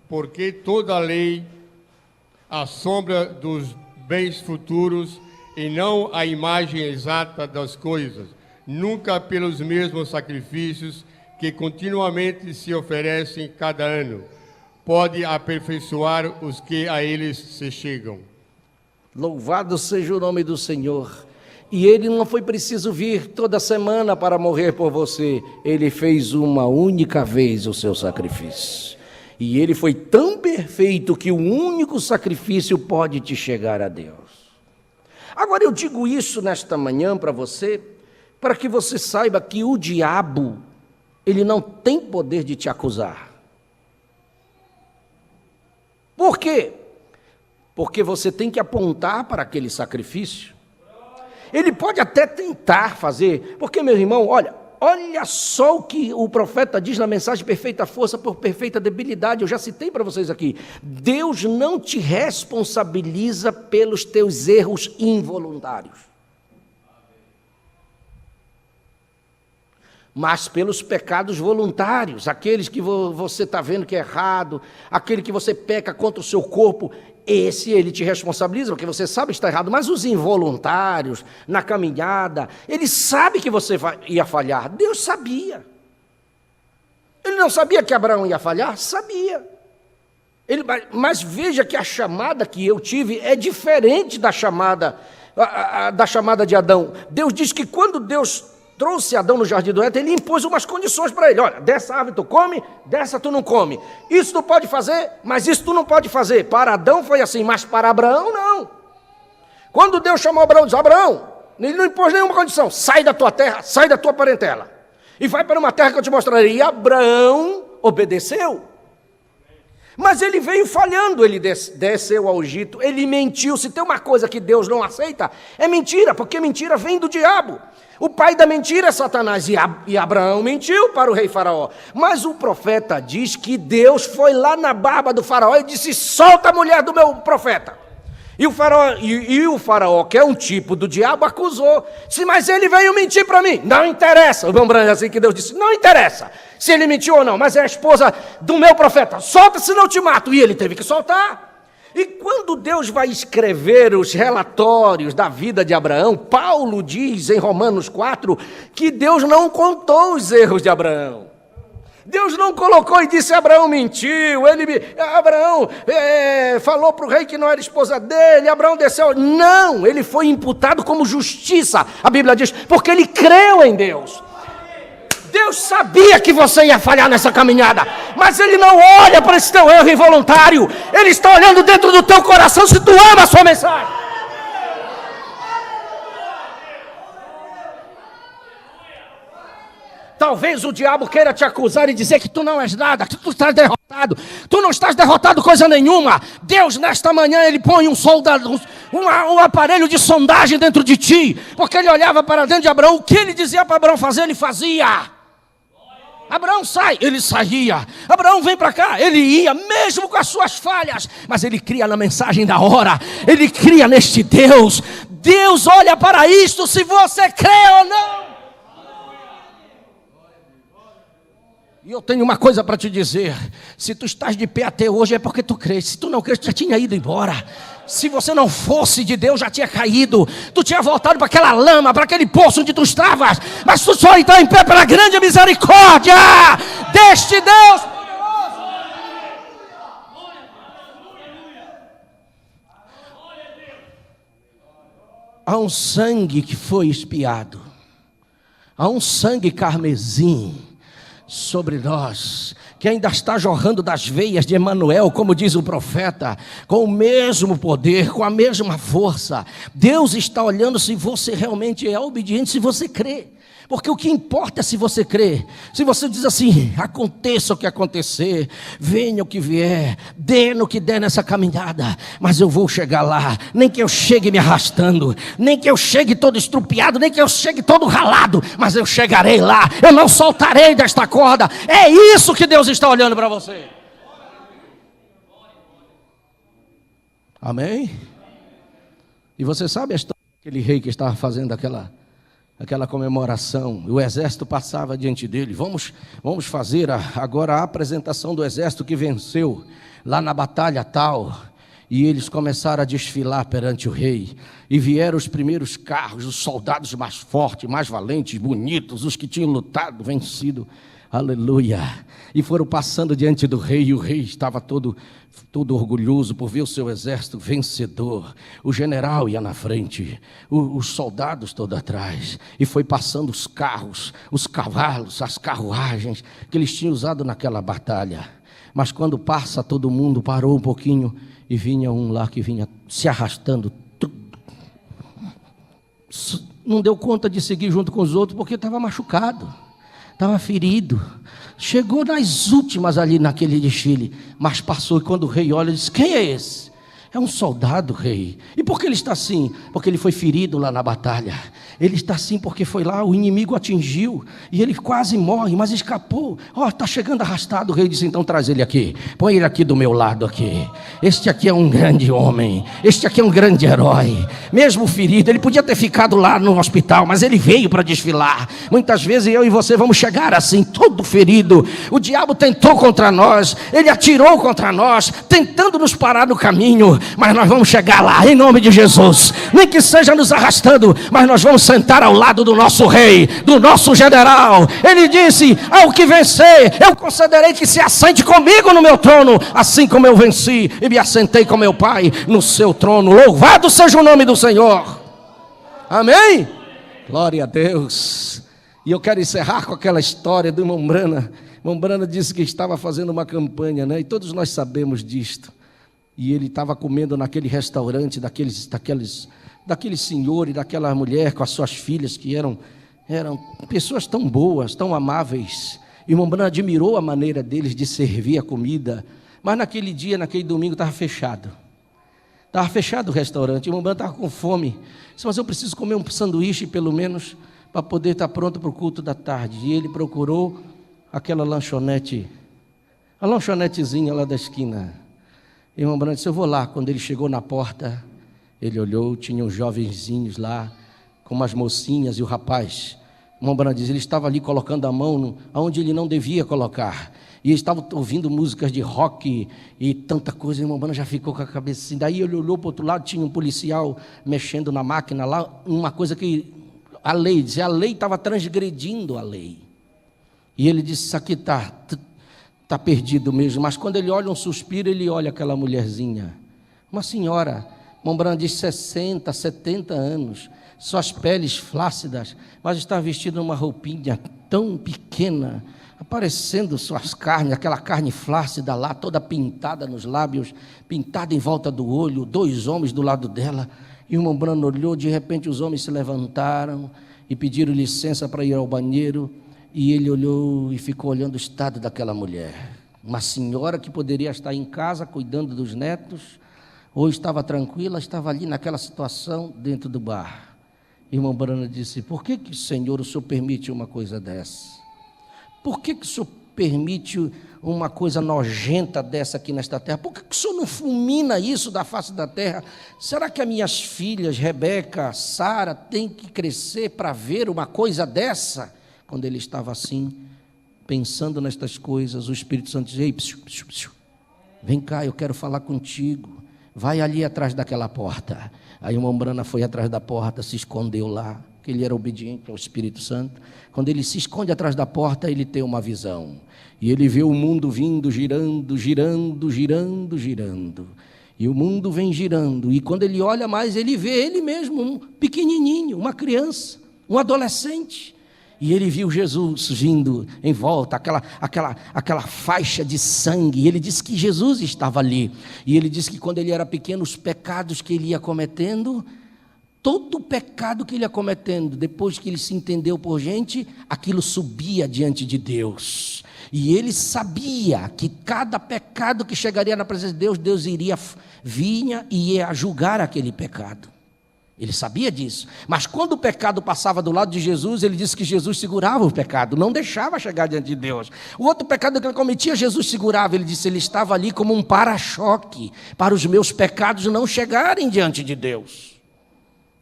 C: Porque toda a lei, a sombra dos bens futuros, e não a imagem exata das coisas, nunca pelos mesmos sacrifícios que continuamente se oferecem cada ano, pode aperfeiçoar os que a eles se chegam.
A: Louvado seja o nome do Senhor. E ele não foi preciso vir toda semana para morrer por você. Ele fez uma única vez o seu sacrifício. E ele foi tão perfeito que o único sacrifício pode te chegar a Deus. Agora eu digo isso nesta manhã para você, para que você saiba que o diabo, ele não tem poder de te acusar. Por quê? Porque você tem que apontar para aquele sacrifício. Ele pode até tentar fazer, porque, meu irmão, olha só o que o profeta diz na mensagem Perfeita Força por Perfeita Debilidade, eu já citei para vocês aqui. Deus não te responsabiliza pelos teus erros involuntários, mas pelos pecados voluntários, aqueles que você está vendo que é errado, aquele que você peca contra o seu corpo, esse ele te responsabiliza, porque você sabe que está errado, mas os involuntários, na caminhada, ele sabe que você ia falhar, Deus sabia. Ele não sabia que Abraão ia falhar? Sabia. Mas veja que a chamada que eu tive é diferente da chamada de Adão. Deus diz que quando Deus trouxe Adão no jardim do Éden, ele impôs umas condições para ele. Olha, dessa árvore tu come, dessa tu não come. Isso tu pode fazer, mas isso tu não pode fazer. Para Adão foi assim, mas para Abraão não. Quando Deus chamou Abraão, disse, Abraão, ele não impôs nenhuma condição. Sai da tua terra, sai da tua parentela. E vai para uma terra que eu te mostrarei. E Abraão obedeceu. Mas ele veio falhando, ele desceu ao Egito, ele mentiu. Se tem uma coisa que Deus não aceita, é mentira, porque mentira vem do diabo. O pai da mentira é Satanás, e Abraão mentiu para o rei Faraó. Mas o profeta diz que Deus foi lá na barba do Faraó e disse, solta a mulher do meu profeta. E o Faraó, que é um tipo do diabo, acusou. Disse, mas ele veio mentir para mim. Não interessa. O Branco, assim que Deus disse, não interessa se ele mentiu ou não, mas é a esposa do meu profeta. Solta, senão eu te mato. E ele teve que soltar. E quando Deus vai escrever os relatórios da vida de Abraão, Paulo diz em Romanos 4 que Deus não contou os erros de Abraão. Deus não colocou e disse, Abraão mentiu, Abraão falou para o rei que não era esposa dele, Abraão desceu. Não, ele foi imputado como justiça, a Bíblia diz, porque ele creu em Deus. Deus sabia que você ia falhar nessa caminhada, mas ele não olha para esse teu erro involuntário, ele está olhando dentro do teu coração se tu ama a sua mensagem. Talvez o diabo queira te acusar e dizer que tu não és nada, que tu estás derrotado. Tu não estás derrotado coisa nenhuma. Deus, nesta manhã, Ele põe um soldado, um aparelho de sondagem dentro de ti. Porque Ele olhava para dentro de Abraão. O que Ele dizia para Abraão fazer, Ele fazia. Abraão sai, Ele saía. Abraão vem para cá, Ele ia, mesmo com as suas falhas. Mas Ele cria na mensagem da hora. Ele cria neste Deus. Deus olha para isto se você crê ou não. E eu tenho uma coisa para te dizer. Se tu estás de pé até hoje é porque tu crês. Se tu não crês, tu já tinha ido embora. Se você não fosse de Deus, já tinha caído. Tu tinha voltado para aquela lama, para aquele poço onde tu estavas. Mas tu só está em pé pela grande misericórdia deste Deus poderoso. Há um sangue que foi expiado. Há um sangue carmesim sobre nós, que ainda está jorrando das veias de Emanuel, como diz o profeta, com o mesmo poder, com a mesma força. Deus está olhando se você realmente é obediente, se você crê. Porque o que importa é se você crê. Se você diz assim, aconteça o que acontecer, venha o que vier, dê no que der nessa caminhada, mas eu vou chegar lá, nem que eu chegue me arrastando, nem que eu chegue todo estrupiado, nem que eu chegue todo ralado, mas eu chegarei lá, eu não soltarei desta corda. É isso que Deus está olhando para você. Amém? E você sabe a história daquele rei que estava fazendo aquela comemoração, o exército passava diante dele. Vamos fazer agora a apresentação do exército que venceu lá na batalha tal. E eles começaram a desfilar perante o rei. E vieram os primeiros carros, os soldados mais fortes, mais valentes, bonitos, os que tinham lutado, vencido. Aleluia. E foram passando diante do rei, e o rei estava todo orgulhoso por ver o seu exército vencedor. O general ia na frente, os soldados todos atrás, e foi passando os carros, os cavalos, as carruagens que eles tinham usado naquela batalha. Mas quando passa, todo mundo parou um pouquinho, e vinha um lá que vinha se arrastando. Não deu conta de seguir junto com os outros, porque estava machucado, estava ferido. Chegou nas últimas ali naquele desfile, mas passou, e quando o rei olha, disse: quem é esse? É um soldado, rei. E por que ele está assim? Porque ele foi ferido lá na batalha. Ele está assim porque foi lá, o inimigo atingiu, e ele quase morre, mas escapou. Está chegando arrastado. O rei disse: então traz ele aqui, põe ele aqui do meu lado aqui. Este aqui é um grande homem, este aqui é um grande herói. Mesmo ferido, ele podia ter ficado lá no hospital, mas ele veio para desfilar. Muitas vezes eu e você vamos chegar assim, todo ferido. O diabo tentou contra nós, ele atirou contra nós, tentando nos parar no caminho, mas nós vamos chegar lá, em nome de Jesus. Nem que seja nos arrastando, mas nós vamos sentar ao lado do nosso rei, do nosso general. Ele disse: ao que vencer, eu concederei que se assente comigo no meu trono, assim como eu venci e me assentei com meu pai no seu trono. Louvado seja o nome do Senhor. Amém? Glória a Deus. E eu quero encerrar com aquela história do irmão Brana. O irmão Brana disse que estava fazendo uma campanha, né? E todos nós sabemos disto. E ele estava comendo naquele restaurante daquele senhor e daquela mulher com as suas filhas, que eram pessoas tão boas, tão amáveis. E o irmão Brana admirou a maneira deles de servir a comida. Mas naquele dia, naquele domingo, estava fechado. Estava fechado o restaurante. O irmão Brana estava com fome. Disse: mas eu preciso comer um sanduíche, pelo menos, para poder estar pronto para o culto da tarde. E ele procurou aquela lanchonete, a lanchonetezinha lá da esquina. E o irmão Brana disse: eu vou lá. Quando ele chegou na porta, ele olhou, tinha uns jovenzinhos lá, com umas mocinhas, e o rapaz, o irmão Brana diz, ele estava ali colocando a mão onde ele não devia colocar, e eles estavam ouvindo músicas de rock e tanta coisa. E o irmão Brana já ficou com a cabeça assim. Daí ele olhou para o outro lado, tinha um policial mexendo na máquina lá, uma coisa que a lei estava transgredindo a lei. E ele disse: isso aqui está perdido mesmo. Mas quando ele olha um suspiro, ele olha aquela mulherzinha, uma senhora, irmão Brana diz 60, 70 anos, suas peles flácidas, mas está vestida numa roupinha tão pequena, aparecendo suas carnes, aquela carne flácida lá, toda pintada nos lábios, pintada em volta do olho, 2 homens do lado dela. E o irmão Brana olhou, de repente os homens se levantaram e pediram licença para ir ao banheiro. e ele olhou e ficou olhando o estado daquela mulher. Uma senhora que poderia estar em casa cuidando dos netos, ou estava tranquila, estava ali naquela situação dentro do bar. Irmão Brana disse: por que, Senhor, o Senhor permite uma coisa dessa? Por que, o Senhor permite uma coisa nojenta dessa aqui nesta terra? Por que o Senhor não fulmina isso da face da terra? Será que as minhas filhas, Rebeca, Sara, têm que crescer para ver uma coisa dessa? Quando ele estava assim, pensando nestas coisas, o Espírito Santo disse: ei, vem cá, eu quero falar contigo. Vai ali atrás daquela porta. Aí o irmão Brana foi atrás da porta, se escondeu lá, porque ele era obediente ao Espírito Santo. Quando ele se esconde atrás da porta, ele tem uma visão. E ele vê o mundo vindo, girando, girando, girando, girando. E o mundo vem girando. E quando ele olha mais, ele vê ele mesmo, um pequenininho, uma criança, um adolescente. E ele viu Jesus vindo em volta, aquela faixa de sangue. E ele disse que Jesus estava ali. E ele disse que quando ele era pequeno, os pecados que ele ia cometendo, todo o pecado que ele ia cometendo, depois que ele se entendeu por gente, aquilo subia diante de Deus. E ele sabia que cada pecado que chegaria na presença de Deus, Deus vinha e ia julgar aquele pecado. Ele sabia disso, mas quando o pecado passava do lado de Jesus, ele disse que Jesus segurava o pecado, não deixava chegar diante de Deus. O outro pecado que ele cometia, Jesus segurava. Ele disse: ele estava ali como um para-choque, para os meus pecados não chegarem diante de Deus.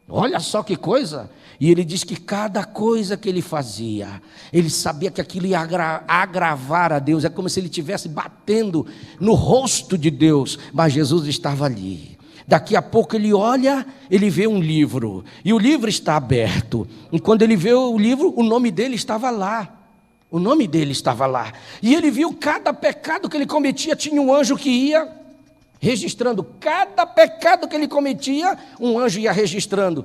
A: Olha só que coisa. E ele diz que cada coisa que ele fazia, ele sabia que aquilo ia agravar a Deus. É como se ele estivesse batendo no rosto de Deus, mas Jesus estava ali. Daqui a pouco ele olha, ele vê um livro, e o livro está aberto. E quando ele vê o livro, o nome dele estava lá. O nome dele estava lá. E ele viu cada pecado que ele cometia, tinha um anjo que ia registrando. Cada pecado que ele cometia, um anjo ia registrando.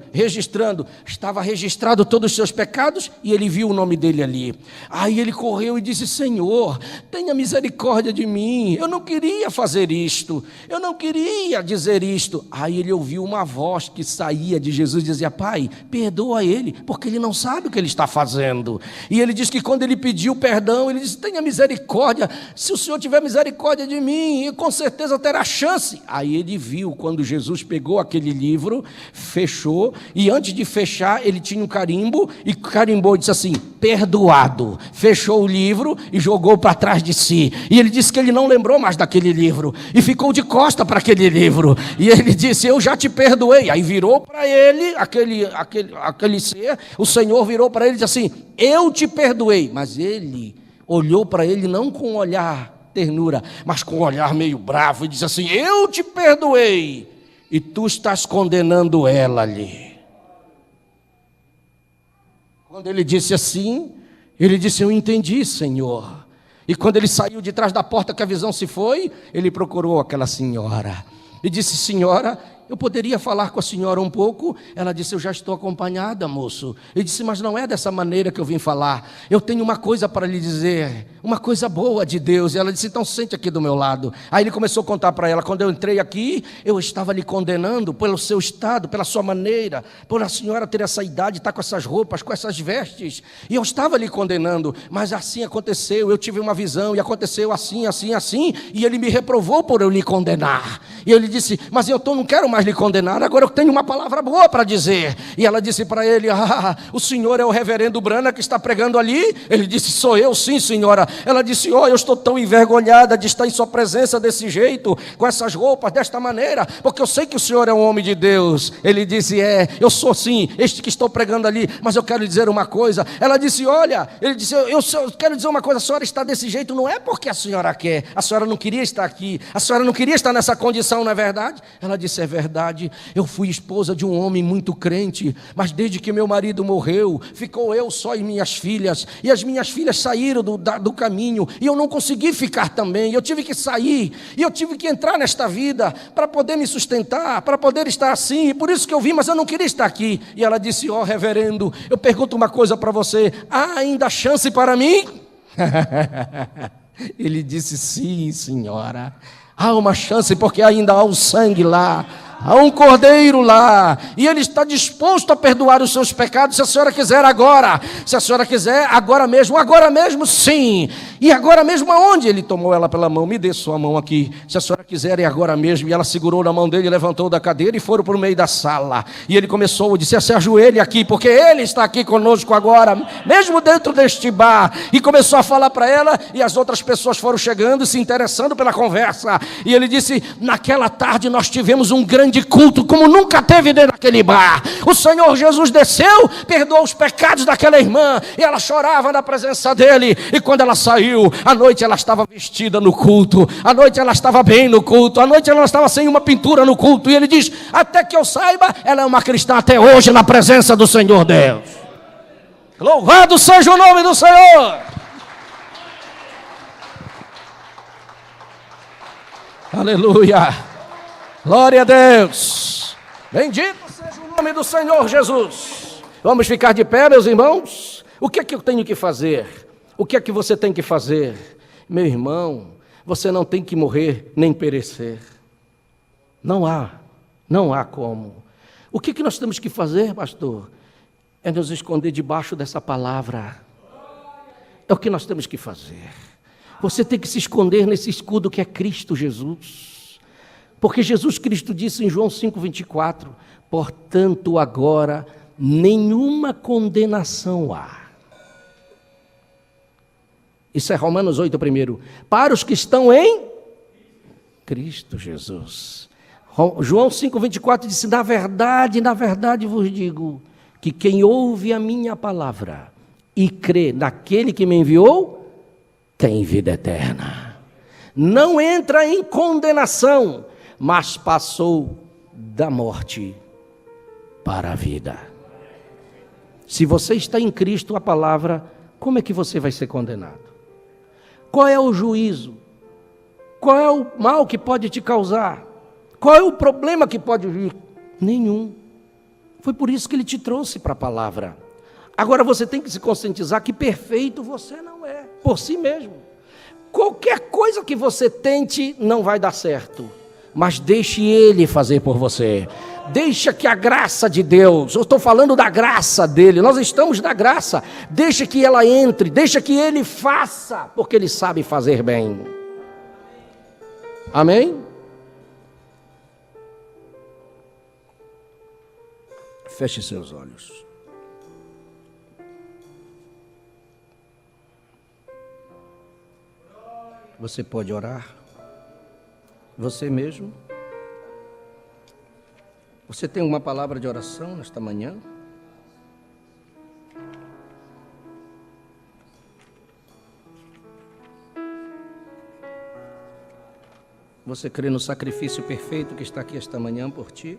A: Estava registrado todos os seus pecados, e ele viu o nome dele ali. Aí ele correu e disse: Senhor, tenha misericórdia de mim, eu não queria fazer isto, eu não queria dizer isto. Aí ele ouviu uma voz que saía de Jesus, dizia: Pai, perdoa ele, porque ele não sabe o que ele está fazendo. E ele disse que quando ele pediu perdão, ele disse: tenha misericórdia, se o Senhor tiver misericórdia de mim, com certeza terá chance. Aí ele viu quando Jesus pegou aquele livro, fechou, e antes de fechar ele tinha um carimbo, e carimbou e disse assim: perdoado. Fechou o livro e jogou para trás de si. E ele disse que ele não lembrou mais daquele livro, e ficou de costa para aquele livro. E ele disse: eu já te perdoei. Aí virou para ele, aquele ser, o Senhor virou para ele e disse assim: eu te perdoei. Mas ele olhou para ele não com um olhar ternura, mas com um olhar meio bravo, e diz assim: eu te perdoei, e tu estás condenando ela ali. Quando ele disse assim, ele disse: eu entendi, Senhor. E quando ele saiu de trás da porta que a visão se foi, ele procurou aquela senhora e disse: senhora, eu poderia falar com a senhora um pouco? Ela disse: eu já estou acompanhada, moço. Ele disse: mas não é dessa maneira que eu vim falar. Eu tenho uma coisa para lhe dizer, uma coisa boa de Deus. E ela disse: então sente aqui do meu lado. Aí ele começou a contar para ela: quando eu entrei aqui, eu estava lhe condenando pelo seu estado, pela sua maneira, por a senhora ter essa idade, estar com essas roupas, com essas vestes. E eu estava lhe condenando, mas assim aconteceu, eu tive uma visão, e aconteceu assim, assim, assim, e ele me reprovou por eu lhe condenar. E eu lhe disse: mas eu não quero mais lhe condenar, agora eu tenho uma palavra boa para dizer. E ela disse para ele: o senhor é o reverendo Brana que está pregando ali? Ele disse: sou eu, sim, senhora. Ela disse: eu estou tão envergonhada de estar em sua presença desse jeito, com essas roupas, desta maneira, porque eu sei que o senhor é um homem de Deus. Ele disse: eu sou sim, este que estou pregando ali, mas eu quero lhe dizer uma coisa. Ela disse: olha, ele disse: eu quero dizer uma coisa, a senhora está desse jeito, não é porque a senhora quer, a senhora não queria estar aqui, a senhora não queria estar nessa condição, não é verdade? Ela disse: é verdade. Eu fui esposa de um homem muito crente, mas desde que meu marido morreu, ficou eu só e minhas filhas, e as minhas filhas saíram do caminho, e eu não consegui ficar também. Eu tive que sair, e eu tive que entrar nesta vida para poder me sustentar, para poder estar assim, e por isso que eu vim, mas eu não queria estar aqui. E ela disse: reverendo, eu pergunto uma coisa para você, há ainda chance para mim? Ele disse: sim, senhora, há uma chance, porque ainda há o sangue lá Há um cordeiro lá, e ele está disposto a perdoar os seus pecados, se a senhora quiser agora, se a senhora quiser agora mesmo sim, e agora mesmo aonde? Ele tomou ela pela mão, me dê sua mão aqui, se a senhora quiser é agora mesmo, e ela segurou na mão dele, levantou da cadeira e foram para o meio da sala, e ele começou, disse, se ajoelhe aqui, porque ele está aqui conosco agora, mesmo dentro deste bar, e começou a falar para ela, e as outras pessoas foram chegando, se interessando pela conversa, e ele disse, naquela tarde nós tivemos um grande culto como nunca teve dentro daquele bar. O Senhor Jesus desceu, perdoou os pecados daquela irmã, e ela chorava na presença dele, e quando ela saiu, à noite ela estava vestida no culto, à noite ela estava bem no culto, à noite ela estava sem uma pintura no culto, e ele diz, até que eu saiba, ela é uma cristã até hoje na presença do Senhor Deus. Louvado seja o nome do Senhor. Aleluia. Glória a Deus. Bendito seja o nome do Senhor Jesus. Vamos ficar de pé, meus irmãos? O que é que eu tenho que fazer? O que é que você tem que fazer? Meu irmão, você não tem que morrer nem perecer. Não há como. O que nós temos que fazer, pastor? É nos esconder debaixo dessa palavra. É o que nós temos que fazer. Você tem que se esconder nesse escudo que é Cristo Jesus. Porque Jesus Cristo disse em João 5,24, portanto agora nenhuma condenação há. Isso é Romanos 8 primeiro. Para os que estão em Cristo Jesus. João 5,24 disse, na verdade vos digo, que quem ouve a minha palavra e crê naquele que me enviou, tem vida eterna. Não entra em condenação, mas passou da morte para a vida. Se você está em Cristo, a palavra, como é que você vai ser condenado? Qual é o juízo? Qual é o mal que pode te causar? Qual é o problema que pode vir? Nenhum. Foi por isso que ele te trouxe para a palavra. Agora você tem que se conscientizar que perfeito você não é, por si mesmo. Qualquer coisa que você tente não vai dar certo. Mas deixe Ele fazer por você. Deixa que a graça de Deus, eu estou falando da graça dele, nós estamos na graça. Deixa que ela entre, deixa que Ele faça, porque Ele sabe fazer bem. Amém? Feche seus olhos. Você pode orar? Você mesmo? Você tem uma palavra de oração nesta manhã? Você crê no sacrifício perfeito que está aqui esta manhã por ti?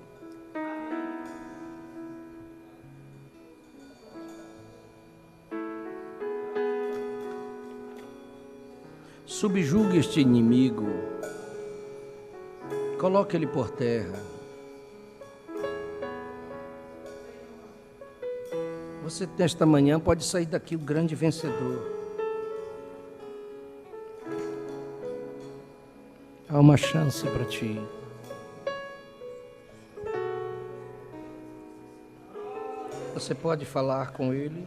A: Subjugue este inimigo. Coloque ele por terra. Você nesta manhã pode sair daqui o grande vencedor. Há uma chance para ti. Você pode falar com ele.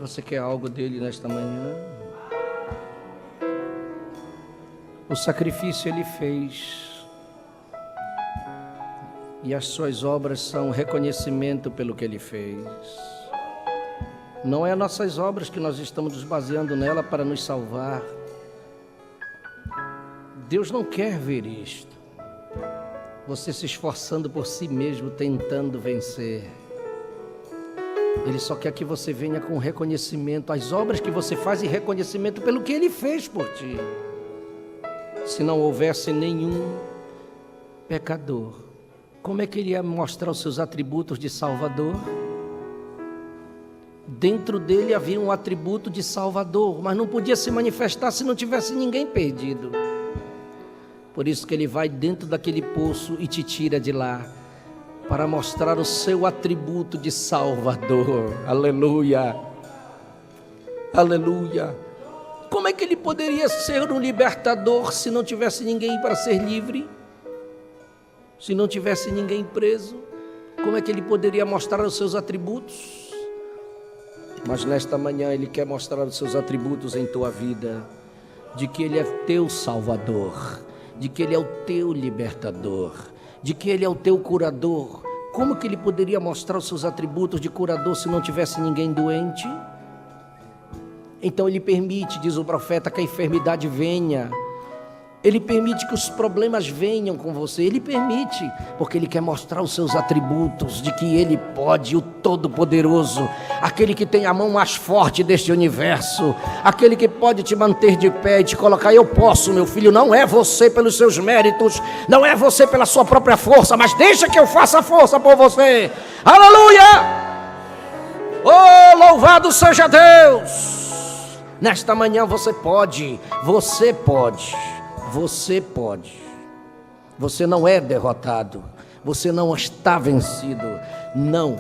A: Você quer algo dele nesta manhã? O sacrifício ele fez. E as suas obras são reconhecimento pelo que ele fez. Não é nossas obras que nós estamos nos baseando nela para nos salvar. Deus não quer ver isto. Você se esforçando por si mesmo, tentando vencer. Ele só quer que você venha com reconhecimento, as obras que você faz e reconhecimento pelo que Ele fez por ti. Se não houvesse nenhum pecador, como é que Ele ia mostrar os seus atributos de Salvador? Dentro dele havia um atributo de Salvador, mas não podia se manifestar se não tivesse ninguém perdido. Por isso que Ele vai dentro daquele poço e te tira de lá, para mostrar o seu atributo de Salvador. Aleluia. Aleluia. Como é que ele poderia ser um libertador se não tivesse ninguém para ser livre? Se não tivesse ninguém preso? Como é que ele poderia mostrar os seus atributos? Mas nesta manhã ele quer mostrar os seus atributos em tua vida, de que ele é teu salvador, de que ele é o teu libertador, de que ele é o teu curador. Como que ele poderia mostrar os seus atributos de curador se não tivesse ninguém doente? Então ele permite, diz o profeta, que a enfermidade venha. Ele permite que os problemas venham com você. Ele permite, porque ele quer mostrar os seus atributos, de que ele pode, o Todo-Poderoso, aquele que tem a mão mais forte deste universo, aquele que pode te manter de pé e te colocar. Eu posso, meu filho, não é você pelos seus méritos, não é você pela sua própria força, mas deixa que eu faça força por você. Aleluia! Oh, louvado seja Deus! Nesta manhã você pode, você pode. Você pode. Você não é derrotado. Você não está vencido. Não.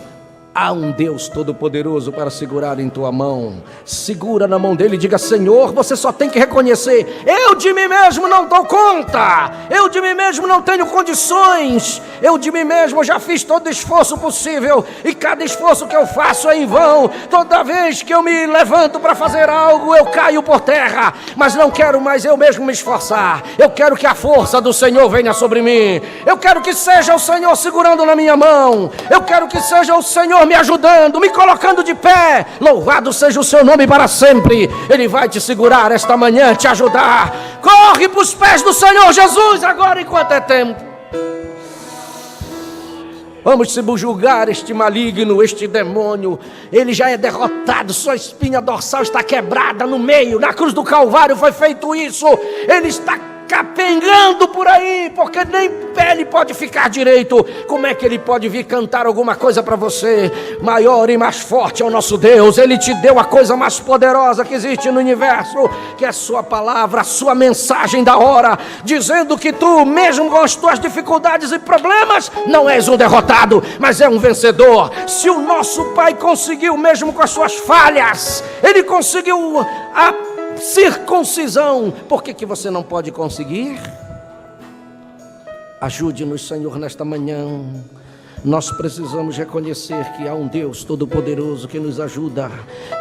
A: Há um Deus Todo-Poderoso para segurar em tua mão. Segura na mão dele e diga: Senhor, você só tem que reconhecer: eu de mim mesmo não dou conta, eu de mim mesmo não tenho condições, eu de mim mesmo já fiz todo esforço possível, e cada esforço que eu faço é em vão. Toda vez que eu me levanto para fazer algo, eu caio por terra, mas não quero mais eu mesmo me esforçar. Eu quero que a força do Senhor venha sobre mim. Eu quero que seja o Senhor segurando na minha mão. Eu quero que seja o Senhor me ajudando, me colocando de pé. Louvado seja o seu nome para sempre. Ele vai te segurar esta manhã, te ajudar. Corre para os pés do Senhor Jesus agora, enquanto é tempo. Vamos subjugar este maligno, este demônio. Ele já é derrotado, sua espinha dorsal está quebrada no meio. Na cruz do Calvário foi feito isso. Ele está capengando por aí, porque nem pele pode ficar direito. Como é que ele pode vir cantar alguma coisa para você? Maior e mais forte é o nosso Deus. Ele te deu a coisa mais poderosa que existe no universo, que é a sua palavra, a sua mensagem da hora, dizendo que tu, mesmo com as tuas dificuldades e problemas, não és um derrotado, mas é um vencedor. Se o nosso Pai conseguiu, mesmo com as suas falhas, ele conseguiu a circuncisão, por que você não pode conseguir? Ajude-nos, Senhor, nesta manhã. Nós precisamos reconhecer que há um Deus Todo-Poderoso que nos ajuda,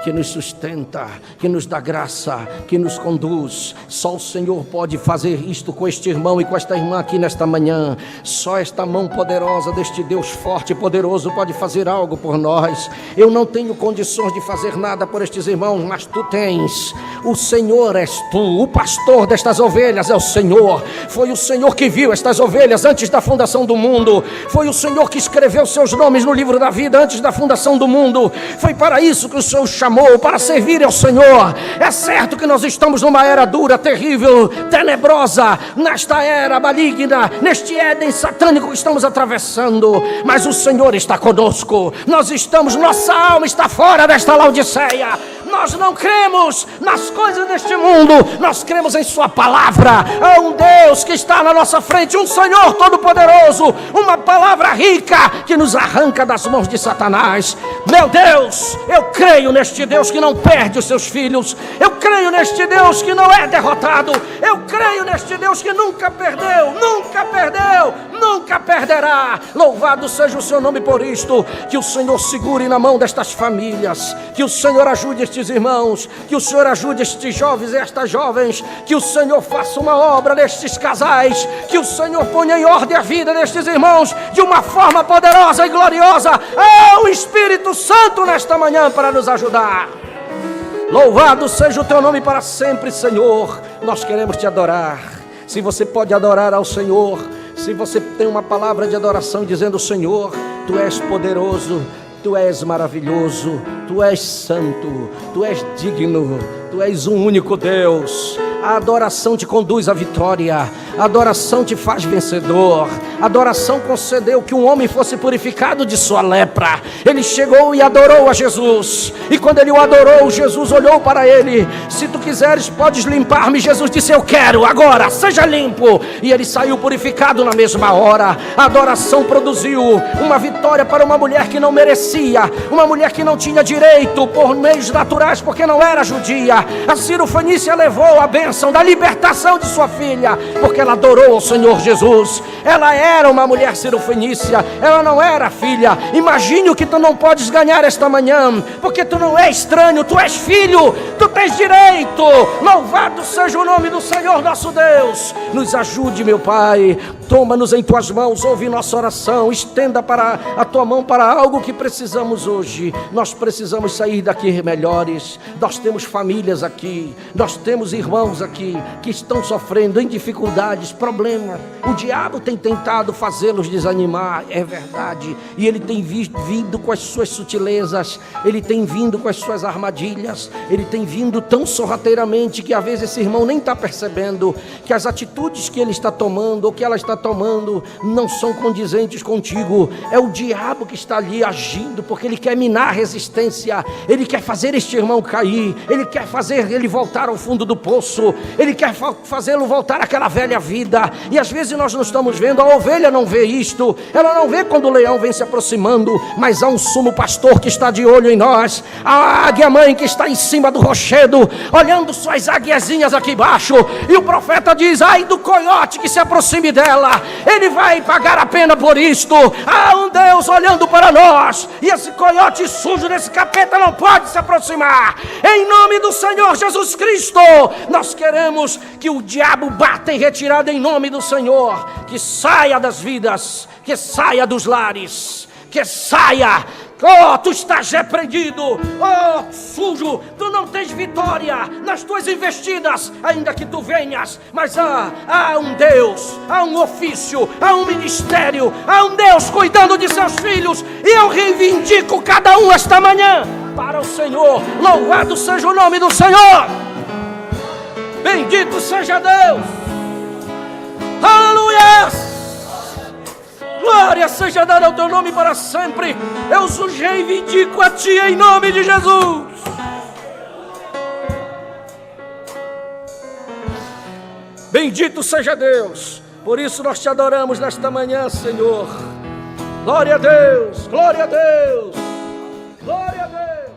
A: que nos sustenta, que nos dá graça, que nos conduz. Só o Senhor pode fazer isto com este irmão e com esta irmã aqui nesta manhã. Só esta mão poderosa deste Deus forte e poderoso pode fazer algo por nós. Eu não tenho condições de fazer nada por estes irmãos, mas tu tens. O Senhor és tu, o pastor destas ovelhas é o Senhor. Foi o Senhor que viu estas ovelhas antes da fundação do mundo. Foi o Senhor que escreveu seus nomes no livro da vida antes da fundação do mundo. Foi para isso que o Senhor chamou, para servir ao Senhor. É certo que nós estamos numa era dura, terrível, tenebrosa, nesta era maligna, neste Éden satânico que estamos atravessando, mas o Senhor está conosco. Nossa alma está fora desta Laodiceia. Nós não cremos nas coisas deste mundo, nós cremos em sua palavra. Há um Deus que está na nossa frente, um Senhor Todo-Poderoso, uma palavra rica que nos arranca das mãos de Satanás. Meu Deus, eu creio neste Deus que não perde os seus filhos. Eu creio neste Deus que não é derrotado. Eu creio neste Deus que nunca perdeu, nunca perdeu, nunca perderá. Louvado seja o seu nome por isto. Que o Senhor segure na mão destas famílias, que o Senhor ajude estes irmãos, que o Senhor ajude estes jovens e estas jovens, que o Senhor faça uma obra nestes casais, que o Senhor ponha em ordem a vida destes irmãos de uma forma poderosa e gloriosa. Há o Espírito Santo nesta manhã para nos ajudar. Louvado seja o teu nome para sempre, Senhor. Nós queremos te adorar. Se você pode adorar ao Senhor, se você tem uma palavra de adoração dizendo: Senhor, tu és poderoso, tu és maravilhoso, tu és santo, tu és digno, tu és um único Deus. A adoração te conduz à vitória, A adoração te faz vencedor. A adoração concedeu que um homem fosse purificado de sua lepra. Ele chegou e adorou a Jesus. E quando ele o adorou, Jesus olhou para ele: se tu quiseres, podes limpar-me. Jesus disse: eu quero, agora, seja limpo. E ele saiu purificado na mesma hora. A adoração produziu uma vitória para uma mulher que não merecia, uma mulher que não tinha direito por meios naturais, porque não era judia. A Sirofenícia levou a bênção da libertação de sua filha, porque ela adorou ao Senhor Jesus. Ela era uma mulher sirofenícia, ela não era filha. Imagine o que tu não podes ganhar esta manhã, porque tu não és estranho, tu és filho, tu tens direito. Louvado seja o nome do Senhor nosso Deus. Nos ajude, meu Pai, toma-nos em tuas mãos, ouve nossa oração, estenda para a tua mão para algo que precisamos hoje. Nós precisamos sair daqui melhores. Nós temos famílias aqui, nós temos irmãos aqui que estão sofrendo em dificuldades, problemas. O diabo tem tentado fazê-los desanimar, é verdade, e ele tem vindo com as suas sutilezas, ele tem vindo com as suas armadilhas, ele tem vindo tão sorrateiramente que às vezes esse irmão nem está percebendo que as atitudes que ele está tomando ou que ela está tomando não são condizentes contigo. É o diabo que está ali agindo, porque ele quer minar a resistência, ele quer fazer este irmão cair, ele quer fazer ele voltar ao fundo do poço, ele quer fazê-lo voltar àquela velha vida. E às vezes nós não estamos vendo, a ovelha não vê isto, ela não vê quando o leão vem se aproximando, mas há um sumo pastor que está de olho em nós, a águia mãe que está em cima do rochedo, olhando suas águiazinhas aqui embaixo, e o profeta diz: ai do coiote que se aproxime dela, ele vai pagar a pena por isto. Há um Deus olhando para nós, e esse coiote sujo desse capeta não pode se aproximar. Em nome do Senhor Jesus Cristo, nós queremos que o diabo bata em retirada em nome do Senhor, que saia das vidas, que saia dos lares, que saia. Oh, tu estás repreendido, oh, sujo, tu não tens vitória nas tuas investidas, ainda que tu venhas, mas há um Deus, há um ofício, há um ministério, há um Deus cuidando de seus filhos, e eu reivindico cada um esta manhã para o Senhor. Louvado seja o nome do Senhor, bendito seja Deus, aleluia. Glória seja dada ao teu nome para sempre. Eu os reivindico a ti em nome de Jesus. Bendito seja Deus. Por isso nós te adoramos nesta manhã, Senhor. Glória a Deus, glória a Deus, glória a Deus.